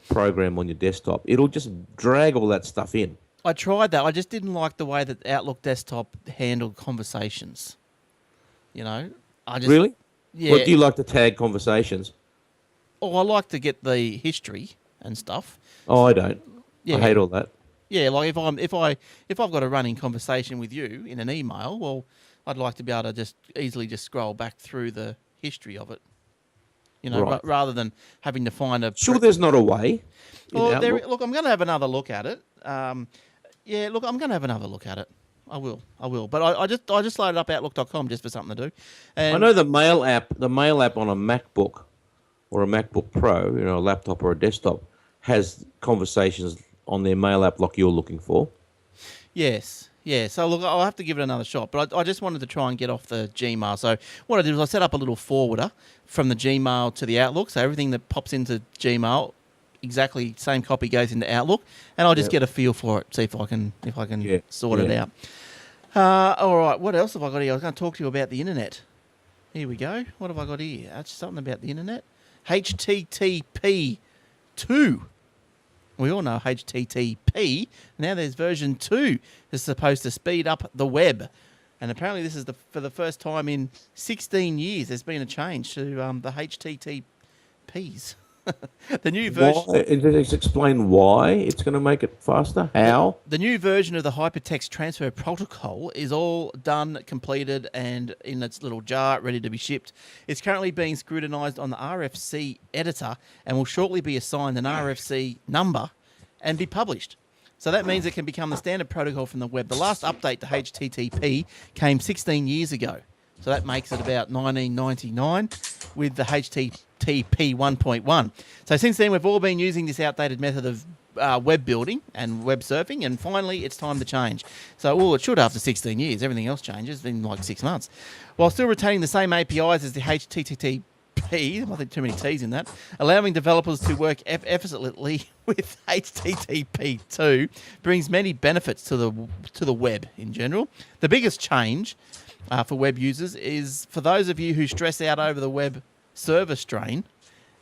program on your desktop, it'll just drag all that stuff in. I tried that. I just didn't like the way that Outlook desktop handled conversations. Really? Yeah. What do you like to tag conversations? Oh, I like to get the history and stuff. Oh, I don't. Yeah. I hate all that. Yeah, like if I've got a running conversation with you in an email, well, I'd like to be able to just easily just scroll back through the history of it. Right. Rather than having to find a. Sure, there's not a way. Well, look, I'm going to have another look at it. Yeah, look, I'm going to have another look at it. I will. But I just loaded up Outlook.com just for something to do. And I know the mail app on a MacBook or a MacBook Pro, a laptop or a desktop, has conversations on their mail app like you're looking for. Yes. Yeah, so look, I'll have to give it another shot, but I just wanted to try and get off the Gmail. So what I did was I set up a little forwarder from the Gmail to the Outlook, so everything that pops into Gmail, exactly same copy goes into Outlook, and I'll just get a feel for it, see if I can sort it out. All right, what else have I got here? I was going to talk to you about the internet. Here we go. What have I got here? That's something about the internet. HTTP 2. We all know HTTP. Now there's version 2 that's supposed to speed up the web. And apparently this is for the first time in 16 years there's been a change to the HTTPs. The new version. Why? Just explain why it's going to make it faster. How? The new version of the hypertext transfer protocol is all done, completed, and in its little jar, ready to be shipped. It's currently being scrutinised on the RFC editor and will shortly be assigned an RFC number and be published. So that means it can become the standard protocol from the web. The last update to HTTP came 16 years ago. So that makes it about 1999 with the HTTP 1.1. So since then, we've all been using this outdated method of web building and web surfing, and finally it's time to change. So, well, it should after 16 years. Everything else changes in like 6 months. While still retaining the same APIs as the HTTP, I think too many T's in that, allowing developers to work effortlessly with HTTP2 brings many benefits to the web in general. The biggest change for web users is, for those of you who stress out over the web server strain,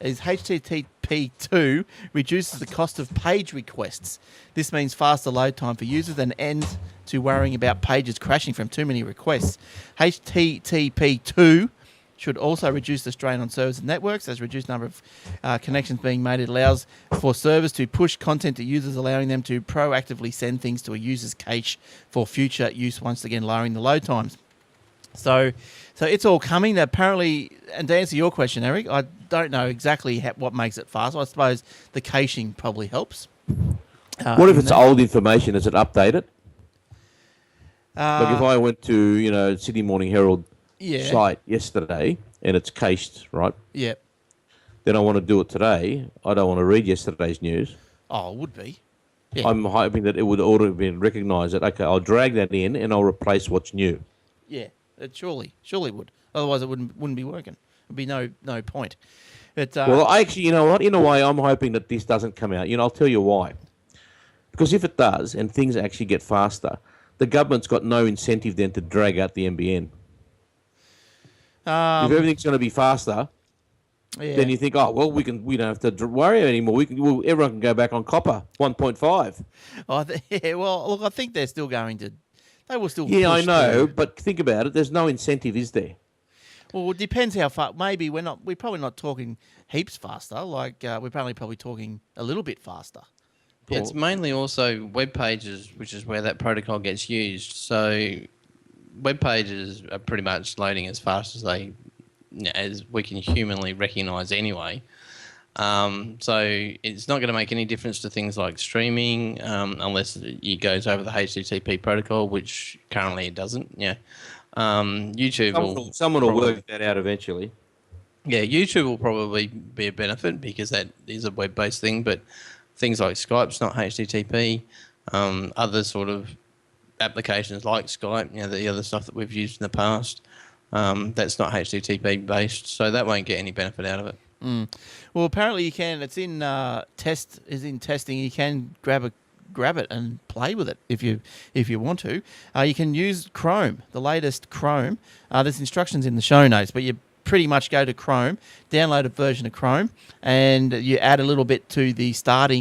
is HTTP2 reduces the cost of page requests. This means faster load time for users and ends to worrying about pages crashing from too many requests. HTTP2 should also reduce the strain on servers and networks. As reduced number of connections being made, it allows for servers to push content to users, allowing them to proactively send things to a user's cache for future use, once again lowering the load times. So it's all coming. Apparently, and to answer your question, Eric, I don't know exactly what makes it fast. I suppose the caching probably helps. What if it's old information? Is it updated? Like if I went to, Sydney Morning Herald site yesterday and it's cached, right? Yeah. Then I want to do it today. I don't want to read yesterday's news. Oh, it would be. Yeah. I'm hoping that it would already be recognised that, okay, I'll drag that in and I'll replace what's new. Yeah. It surely would. Otherwise, it wouldn't be working. There'd be no point. But, well, actually, you know what? In a way, I'm hoping that this doesn't come out. I'll tell you why. Because if it does, and things actually get faster, the government's got no incentive then to drag out the NBN. If everything's going to be faster, then you think, we don't have to worry anymore. Everyone can go back on copper 1.5. Well, look, I think they're still going to. They will still. Yeah, I know, through. But think about it. There's no incentive, is there? Well, it depends how far. Maybe we're probably not talking heaps faster. Like we're probably talking a little bit faster. Yeah, it's mainly also web pages, which is where that protocol gets used. So web pages are pretty much loading as fast as we can humanly recognise anyway. So it's not going to make any difference to things like streaming unless it goes over the HTTP protocol, which currently it doesn't. Yeah, YouTube someone will work that out eventually. Yeah, YouTube will probably be a benefit because that is a web-based thing, but things like Skype's not HTTP. Other sort of applications like Skype, the other stuff that we've used in the past, that's not HTTP based, so that won't get any benefit out of it. Well, apparently you can. It's in testing. You can grab it and play with it if you want to. You can use Chrome, the latest Chrome. There's instructions in the show notes, but you pretty much go to Chrome, download a version of Chrome, and you add a little bit to the start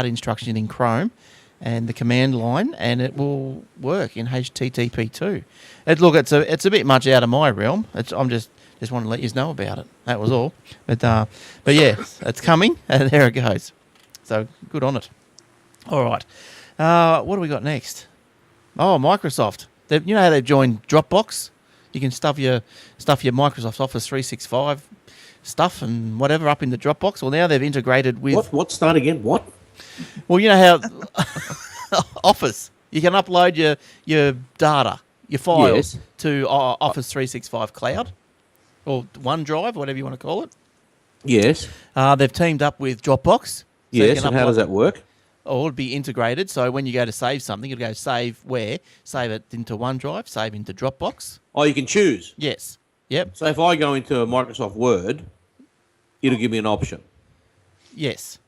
instruction in Chrome and the command line, and it will work in HTTP2. It's a bit much out of my realm. I'm just wanted to let you know about it. That was all. But yeah, it's coming, and there it goes. So good on it. All right. What do we got next? Oh, Microsoft. You know how they've joined Dropbox? You can stuff your Microsoft Office 365 stuff and whatever up in the Dropbox. Well, now they've integrated with... What? Start again? What? Well, you know how Office, you can upload your data, your files to Office 365 Cloud or OneDrive, whatever you want to call it. Yes. They've teamed up with Dropbox. So yes, and how does that work? Or it'll be integrated. So when you go to save something, it'll go save where? Save it into OneDrive, save into Dropbox. Oh, you can choose? Yes. Yep. So if I go into a Microsoft Word, it'll give me an option? Yes.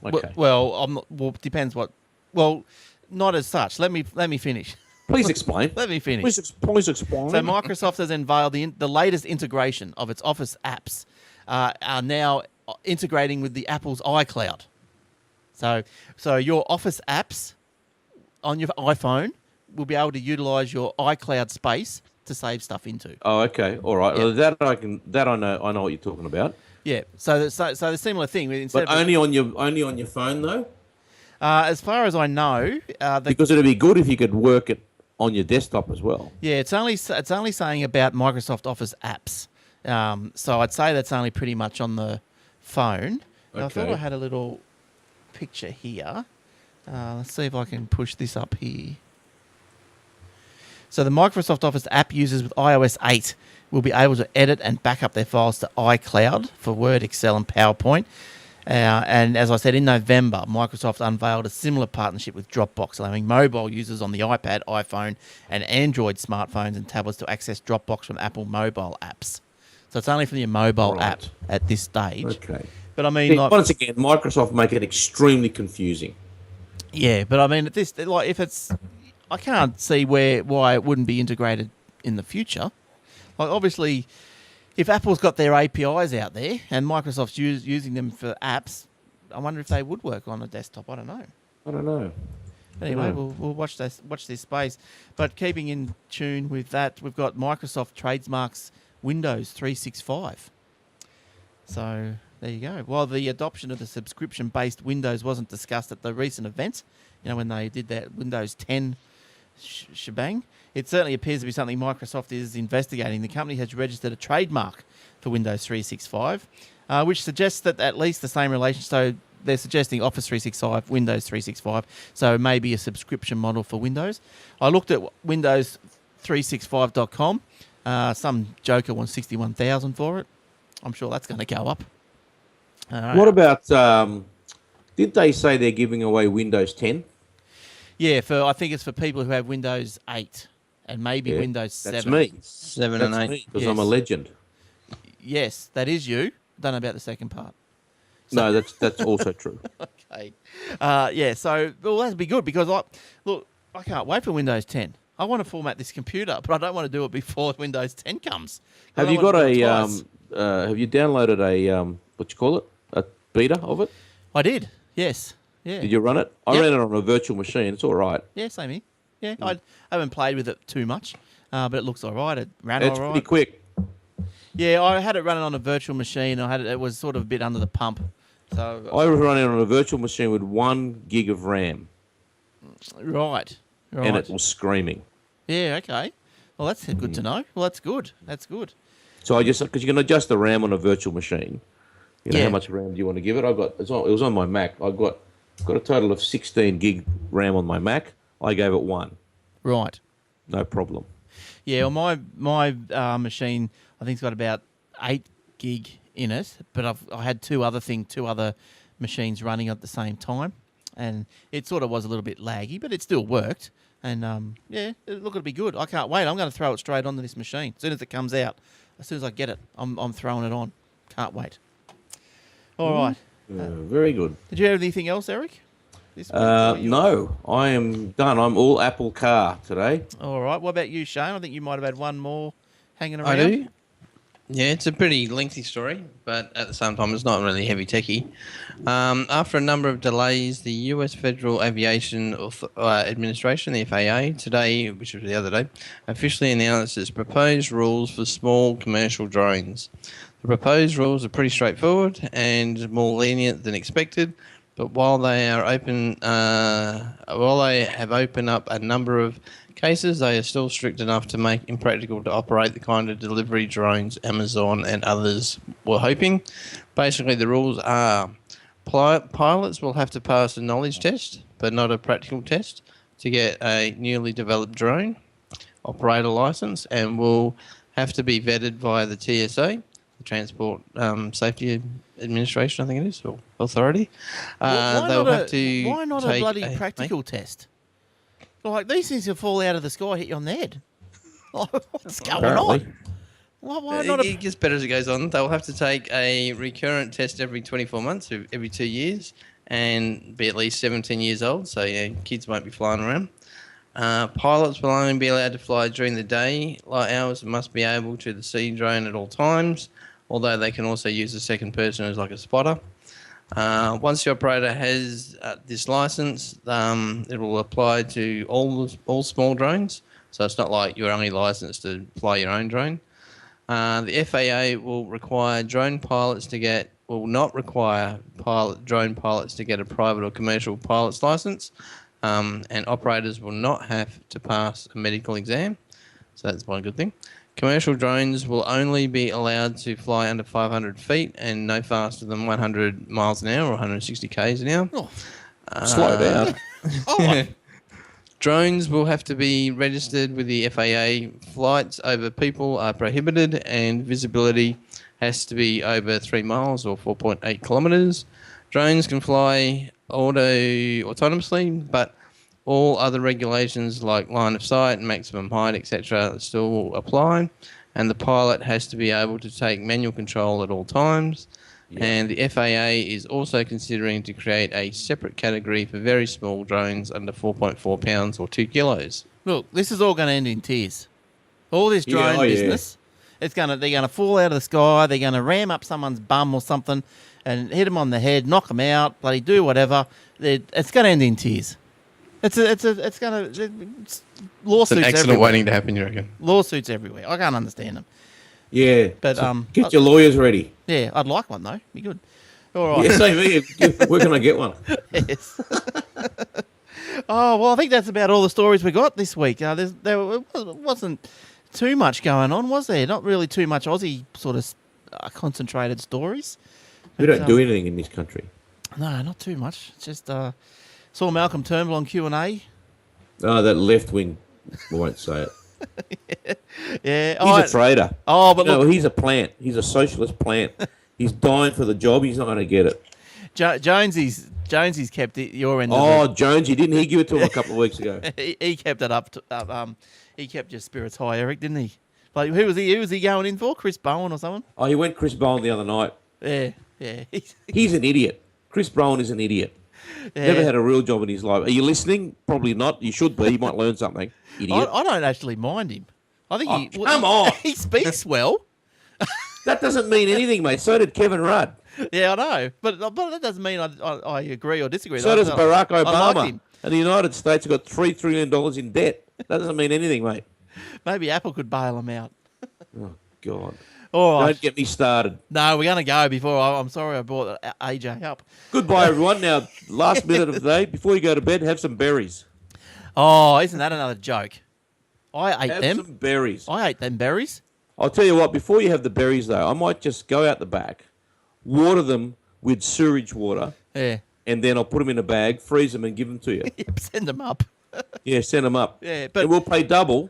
Okay. Well, depends what... Well, not as such. Let me finish. Please explain. Let me finish. Please explain. So Microsoft has unveiled the latest integration of its Office apps are now integrating with the Apple's iCloud. So your Office apps on your iPhone will be able to utilise your iCloud space to save stuff into. Oh, okay, all right. Yeah. Well, that I know what you're talking about. Yeah, so the similar thing. Instead But only on your phone though, as far as I know, because it'd be good if you could work it on your desktop as well. yeah, it's only saying about Microsoft Office apps. So I'd say that's only pretty much on the phone. I thought Okay. I had a little picture here. Let's see if I can push this up here. So the Microsoft Office app users with iOS 8 will be able to edit and back up their files to iCloud for Word, Excel, and PowerPoint. And as I said, in November, Microsoft unveiled a similar partnership with Dropbox, allowing mobile users on the iPad, iPhone, and Android smartphones and tablets to access Dropbox from Apple mobile apps. So it's only for your mobile app at this stage. Okay. But I mean, like, once again, Microsoft make it extremely confusing. yeah, but I mean, at this, like, if it's, I can't see why it wouldn't be integrated in the future. Like, obviously, if Apple's got their APIs out there and Microsoft's using them for apps, I wonder if they would work on a desktop. I don't know. I don't know. Anyway, we'll watch this space. But keeping in tune with that, we've got Microsoft trademarks Windows 365. So there you go. While the adoption of the subscription-based Windows wasn't discussed at the recent event, when they did that Windows 10 shebang, it certainly appears to be something Microsoft is investigating. The company has registered a trademark for Windows 365, which suggests that at least the same relation. So they're suggesting Office 365, Windows 365, so maybe a subscription model for Windows. I looked at Windows365.com. Some joker wants 61,000 for it. I'm sure that's going to go up. What about? Did they say they're giving away Windows 10? Yeah, I think it's for people who have Windows 8 and maybe Windows 7. That's me. 7 and 8. Because I'm a legend. Yes, that is you. Don't know about the second part. No, that's also true. Okay. Yeah, so, well, that'd be good because, I can't wait for Windows 10. I want to format this computer, but I don't want to do it before Windows 10 comes. Have you got have you downloaded a beta of it? I did, yes. Yeah. Did you run it? I ran it on a virtual machine. It's all right. Yeah, same here. Yeah, I haven't played with it too much, but it looks all right. It ran all right. It's pretty quick. Yeah, I had it running on a virtual machine. It was sort of a bit under the pump. So I was running on a virtual machine with 1 gig of RAM. Right. And it was screaming. Yeah, okay. Well, that's good to know. Well, that's good. So because you can adjust the RAM on a virtual machine. You know how much RAM do you want to give it? It was on my Mac. I've got a total of 16 gig RAM on my Mac. I gave it 1. Right. No problem. Yeah, well, my machine, I think, it's got about 8 gig in it, but I had two other machines running at the same time, and it sort of was a little bit laggy, but it still worked. And it'll be good. I can't wait. I'm going to throw it straight onto this machine as soon as it comes out. As soon as I get it, I'm throwing it on. Can't wait. All right. Very good. Did you have anything else, Eric? No, I am done. I'm all Apple Car today. All right. What about you, Shane? I think you might have had one more hanging around. I do. Yeah, it's a pretty lengthy story, but at the same time, it's not really heavy techie. After a number of delays, the US Federal Aviation Administration, the FAA, today, which was the other day, officially announced its proposed rules for small commercial drones. The proposed rules are pretty straightforward and more lenient than expected, but while they have opened up a number of cases, they are still strict enough to make impractical to operate the kind of delivery drones Amazon and others were hoping. Basically, the rules are pilots will have to pass a knowledge test, but not a practical test, to get a newly developed drone operator license, and will have to be vetted via the TSA, the Transport Safety Administration, I think it is, or authority. Why not a bloody practical test? Like, these things will fall out of the sky, hit you on the head. What's going on? Why not? It gets better as it goes on. They'll have to take a recurrent test every 24 months, every 2 years, and be at least 17 years old, so kids won't be flying around. Pilots will only be allowed to fly during the day light hours and must be able to see drone at all times, although they can also use a second person as like a spotter. Once the operator has this license, it will apply to all small drones. So it's not like you're only licensed to fly your own drone. The FAA will not require drone pilots to get a private or commercial pilot's license, and operators will not have to pass a medical exam. So that's one good thing. Commercial drones will only be allowed to fly under 500 feet and no faster than 100 miles an hour or 160 k's an hour. Oh, Slow down. oh, Drones will have to be registered with the FAA. Flights over people are prohibited, and visibility has to be over 3 miles or 4.8 kilometres. Drones can fly autonomously, but all other regulations like line of sight and maximum height, etc., still apply. And the pilot has to be able to take manual control at all times. Yeah. And the FAA is also considering to create a separate category for very small drones under 4.4 pounds or 2 kilos. look, this is all going to end in tears. All this drone business, they're going to fall out of the sky. They're going to ram up someone's bum or something and hit them on the head, knock them out, bloody do whatever. It's going to end in tears. It's going to lawsuits. It's an accident everywhere. waiting to happen, you reckon? Lawsuits everywhere. I can't understand them. Yeah. But so get your lawyers ready. Yeah, I'd like one though. Be good. All right. Yeah, same here. Where can I get one? Yes. Oh well, I think that's about all the stories we got this week. There wasn't too much going on, was there? Not really too much Aussie sort of concentrated stories. We don't do anything in this country. No, not too much. Just saw Malcolm Turnbull on Q&A. Oh, that left wing. I won't say it. Yeah, He's a traitor. Oh, but look, he's a plant. He's a socialist plant. He's dying for the job. He's not going to get it. Jonesy's kept your end. Oh, Jonesy, didn't he give it to him a couple of weeks ago? he kept it up. He kept your spirits high, Eric, didn't he? Like who was he? Who was he going in for? Chris Bowen or someone? Oh, he went Chris Bowen the other night. Yeah. He's an idiot. Chris Bowen is an idiot. Yeah. Never had a real job in his life. Are you listening? Probably not. You should be. You might learn something. Idiot. I don't actually mind him. I think come on. He speaks well. That doesn't mean anything, mate. So did Kevin Rudd. Yeah, I know, but that doesn't mean I agree or disagree. So does Barack Obama. I like him. And the United States have got $3 trillion in debt. That doesn't mean anything, mate. Maybe Apple could bail him out. Oh, God. All right. Don't get me started. No, we're going to go before. I'm sorry I brought AJ up. Goodbye, everyone. Now, last minute of the day, before you go to bed, have some berries. Oh, isn't that another joke? I ate Have them. some berries. I ate them berries. I'll tell you what, before you have the berries, though, I might just go out the back, water them with sewage water, Yeah. and then I'll put them in a bag, freeze them, and give them to you. Send them up. Yeah, send them up. Yeah, and we'll pay double.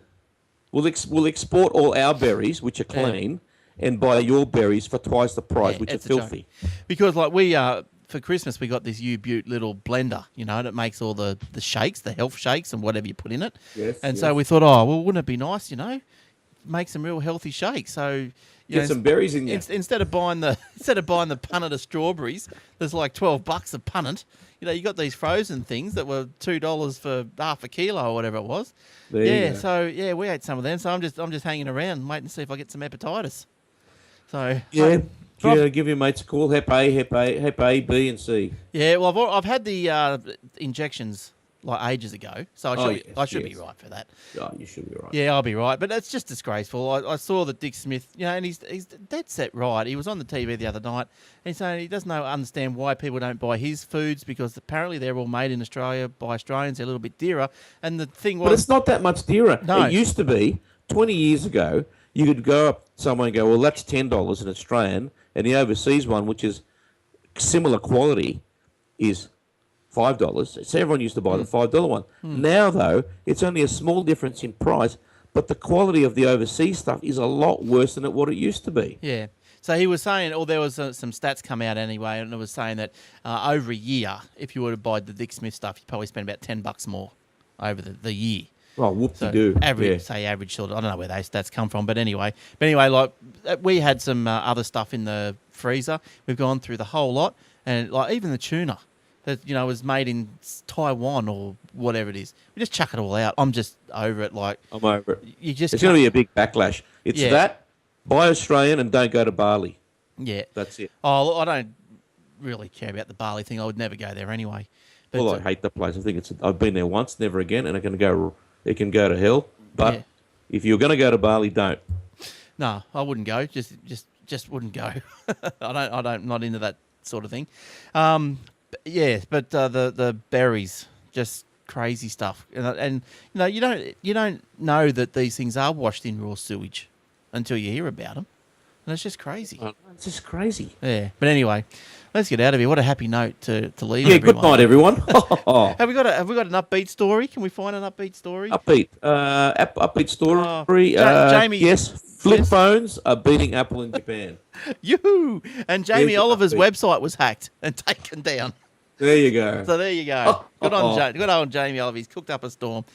We'll export all our berries, which are clean, and buy your berries for twice the price, which are filthy. Because like for Christmas we got this U-Butte little blender, that makes all the shakes, the health shakes and whatever you put in it. Yes. And so we thought, wouldn't it be nice, make some real healthy shakes. So get some berries in there. Instead of buying the punnet of strawberries, there's like $12 a punnet. You got these frozen things that were $2 for half a kilo or whatever it was. There you go. So we ate some of them. So I'm just hanging around waiting to see if I get some hepatitis. So give your mates a call. Hep A, B, and C. Yeah, well, I've had the injections like ages ago, so I should be right for that. Oh, you should be right. Yeah, I'll be right, but it's just disgraceful. I saw that Dick Smith, and he's dead set right. He was on the TV the other night, and he's saying he doesn't understand why people don't buy his foods because apparently they're all made in Australia by Australians. They're a little bit dearer, and the thing was, but it's not that much dearer. No. It used to be 20 years ago. You could go up somewhere and go, well, that's $10 in Australian, and the overseas one, which is similar quality, is $5. So everyone used to buy the $5 one. Now, though, it's only a small difference in price, but the quality of the overseas stuff is a lot worse than what it used to be. Yeah. So he was saying, there was some stats come out anyway, and it was saying that over a year, if you were to buy the Dick Smith stuff, you'd probably spend about $10 more over the year. Oh, whoop-de-doo. Average sort of, I don't know where those stats come from, but anyway, like we had some other stuff in the freezer. We've gone through the whole lot, and like even the tuna that was made in Taiwan or whatever it is, we just chuck it all out. I'm just over it. Like I'm over it. It's going to be a big backlash. It's that buy Australian and don't go to Bali. Yeah, that's it. Oh, look, I don't really care about the Bali thing. I would never go there anyway. But, Well, I hate the place. I think I've been there once, never again, and it can go to hell. But Yeah. if you're going to go to Bali, don't. No, I wouldn't go. Just wouldn't go. Not into that sort of thing. But the berries, just crazy stuff. And you don't know that these things are washed in raw sewage until you hear about them, and it's just crazy. It's just crazy. Yeah. But anyway, let's get out of here. What a happy note to leave. Yeah. Everyone. Good night, everyone. Have we got an upbeat story? Can we find an upbeat story? Upbeat. Upbeat story. Jamie. Yes. Flip Yes. phones are beating Apple in Japan. Yoo-hoo! And Jamie There's the Oliver's upbeat. website was hacked and taken down. There you go. So there you go. Good on Jamie Oliver. He's cooked up a storm.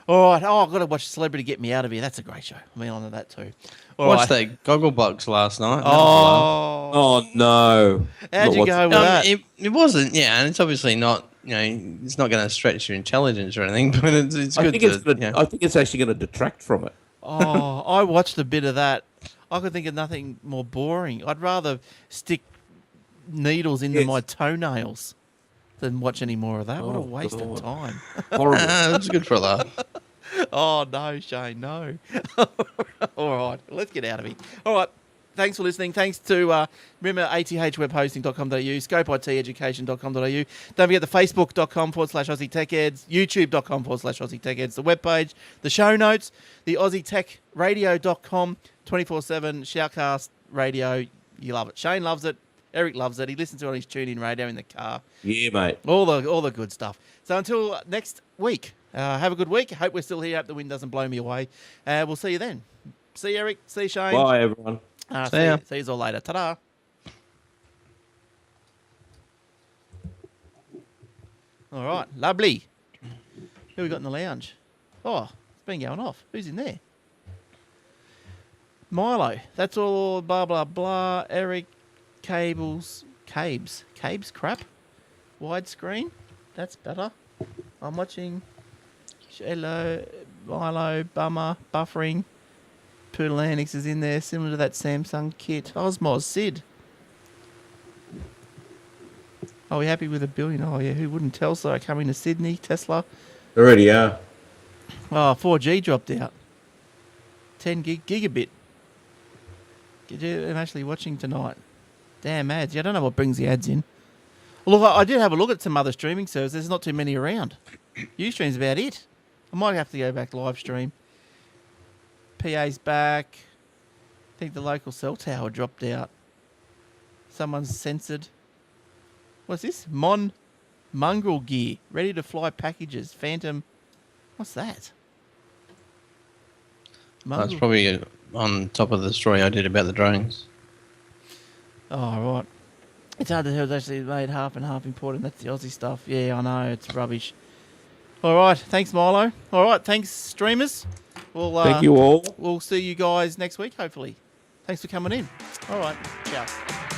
All right. Oh, I've got to watch Celebrity Get Me Out of Here. That's a great show. I'm on to that too. All Watched right. that Gogglebox last night. That was Oh no! How'd you go with a laugh. that? It wasn't, yeah, and it's obviously not, it's not going to stretch your intelligence or anything, but it's I good think to, I think it's actually going to detract from it. Oh, I watched a bit of that. I could think of nothing more boring. I'd rather stick needles into Yes. my toenails than watch any more of that. What a Oh, waste God. of time. Horrible. it was good for a laugh. Oh, no, Shane, no. All right, let's get out of here. All right, thanks for listening. Thanks to, remember, athwebhosting.com.au, scopeiteducation.com.au. Don't forget the facebook.com/Aussie Tech Eds, youtube.com/Aussie Tech Eds, the webpage, the show notes, the AussieTechRadio.com, 24/7 Shoutcast Radio. You love it. Shane loves it. Eric loves it. He listens to it on his tune-in radio in the car. Yeah, mate. All the good stuff. So until next week, have a good week. Hope we're still here. Hope the wind doesn't blow me away. We'll see you then. See you, Eric. See you, Shane. Bye, everyone. See ya. See you all later. Ta-da. All right. Lovely. Who we got in the lounge? Oh, it's been going off. Who's in there? Milo. That's all. Blah, blah, blah. Eric. Cabes crap. Widescreen. That's better. I'm watching. Hello. Milo. Bummer. Buffering. Poodleanix is in there, similar to that Samsung kit. Osmos, Sid. Are we happy with $1 billion? Oh, yeah, who wouldn't? Telstra coming to Sydney, Tesla. Already are. Oh, 4G dropped out. 10 gigabit. I'm actually watching tonight. Damn ads. Yeah, I don't know what brings the ads in. Look, I did have a look at some other streaming services. There's not too many around. Ustream's about it. I might have to go back live stream. PA's back. I think the local cell tower dropped out. Someone's censored. What's this? Mongrel gear. Ready to fly packages. Phantom. What's that? That's probably on top of the story I did about the drones. Oh, right. It's hard to tell. It's actually made half and half important. That's the Aussie stuff. Yeah, I know. It's rubbish. All right. Thanks, Milo. All right. Thanks, streamers. Thank you all. We'll see you guys next week, hopefully. Thanks for coming in. All right. Ciao.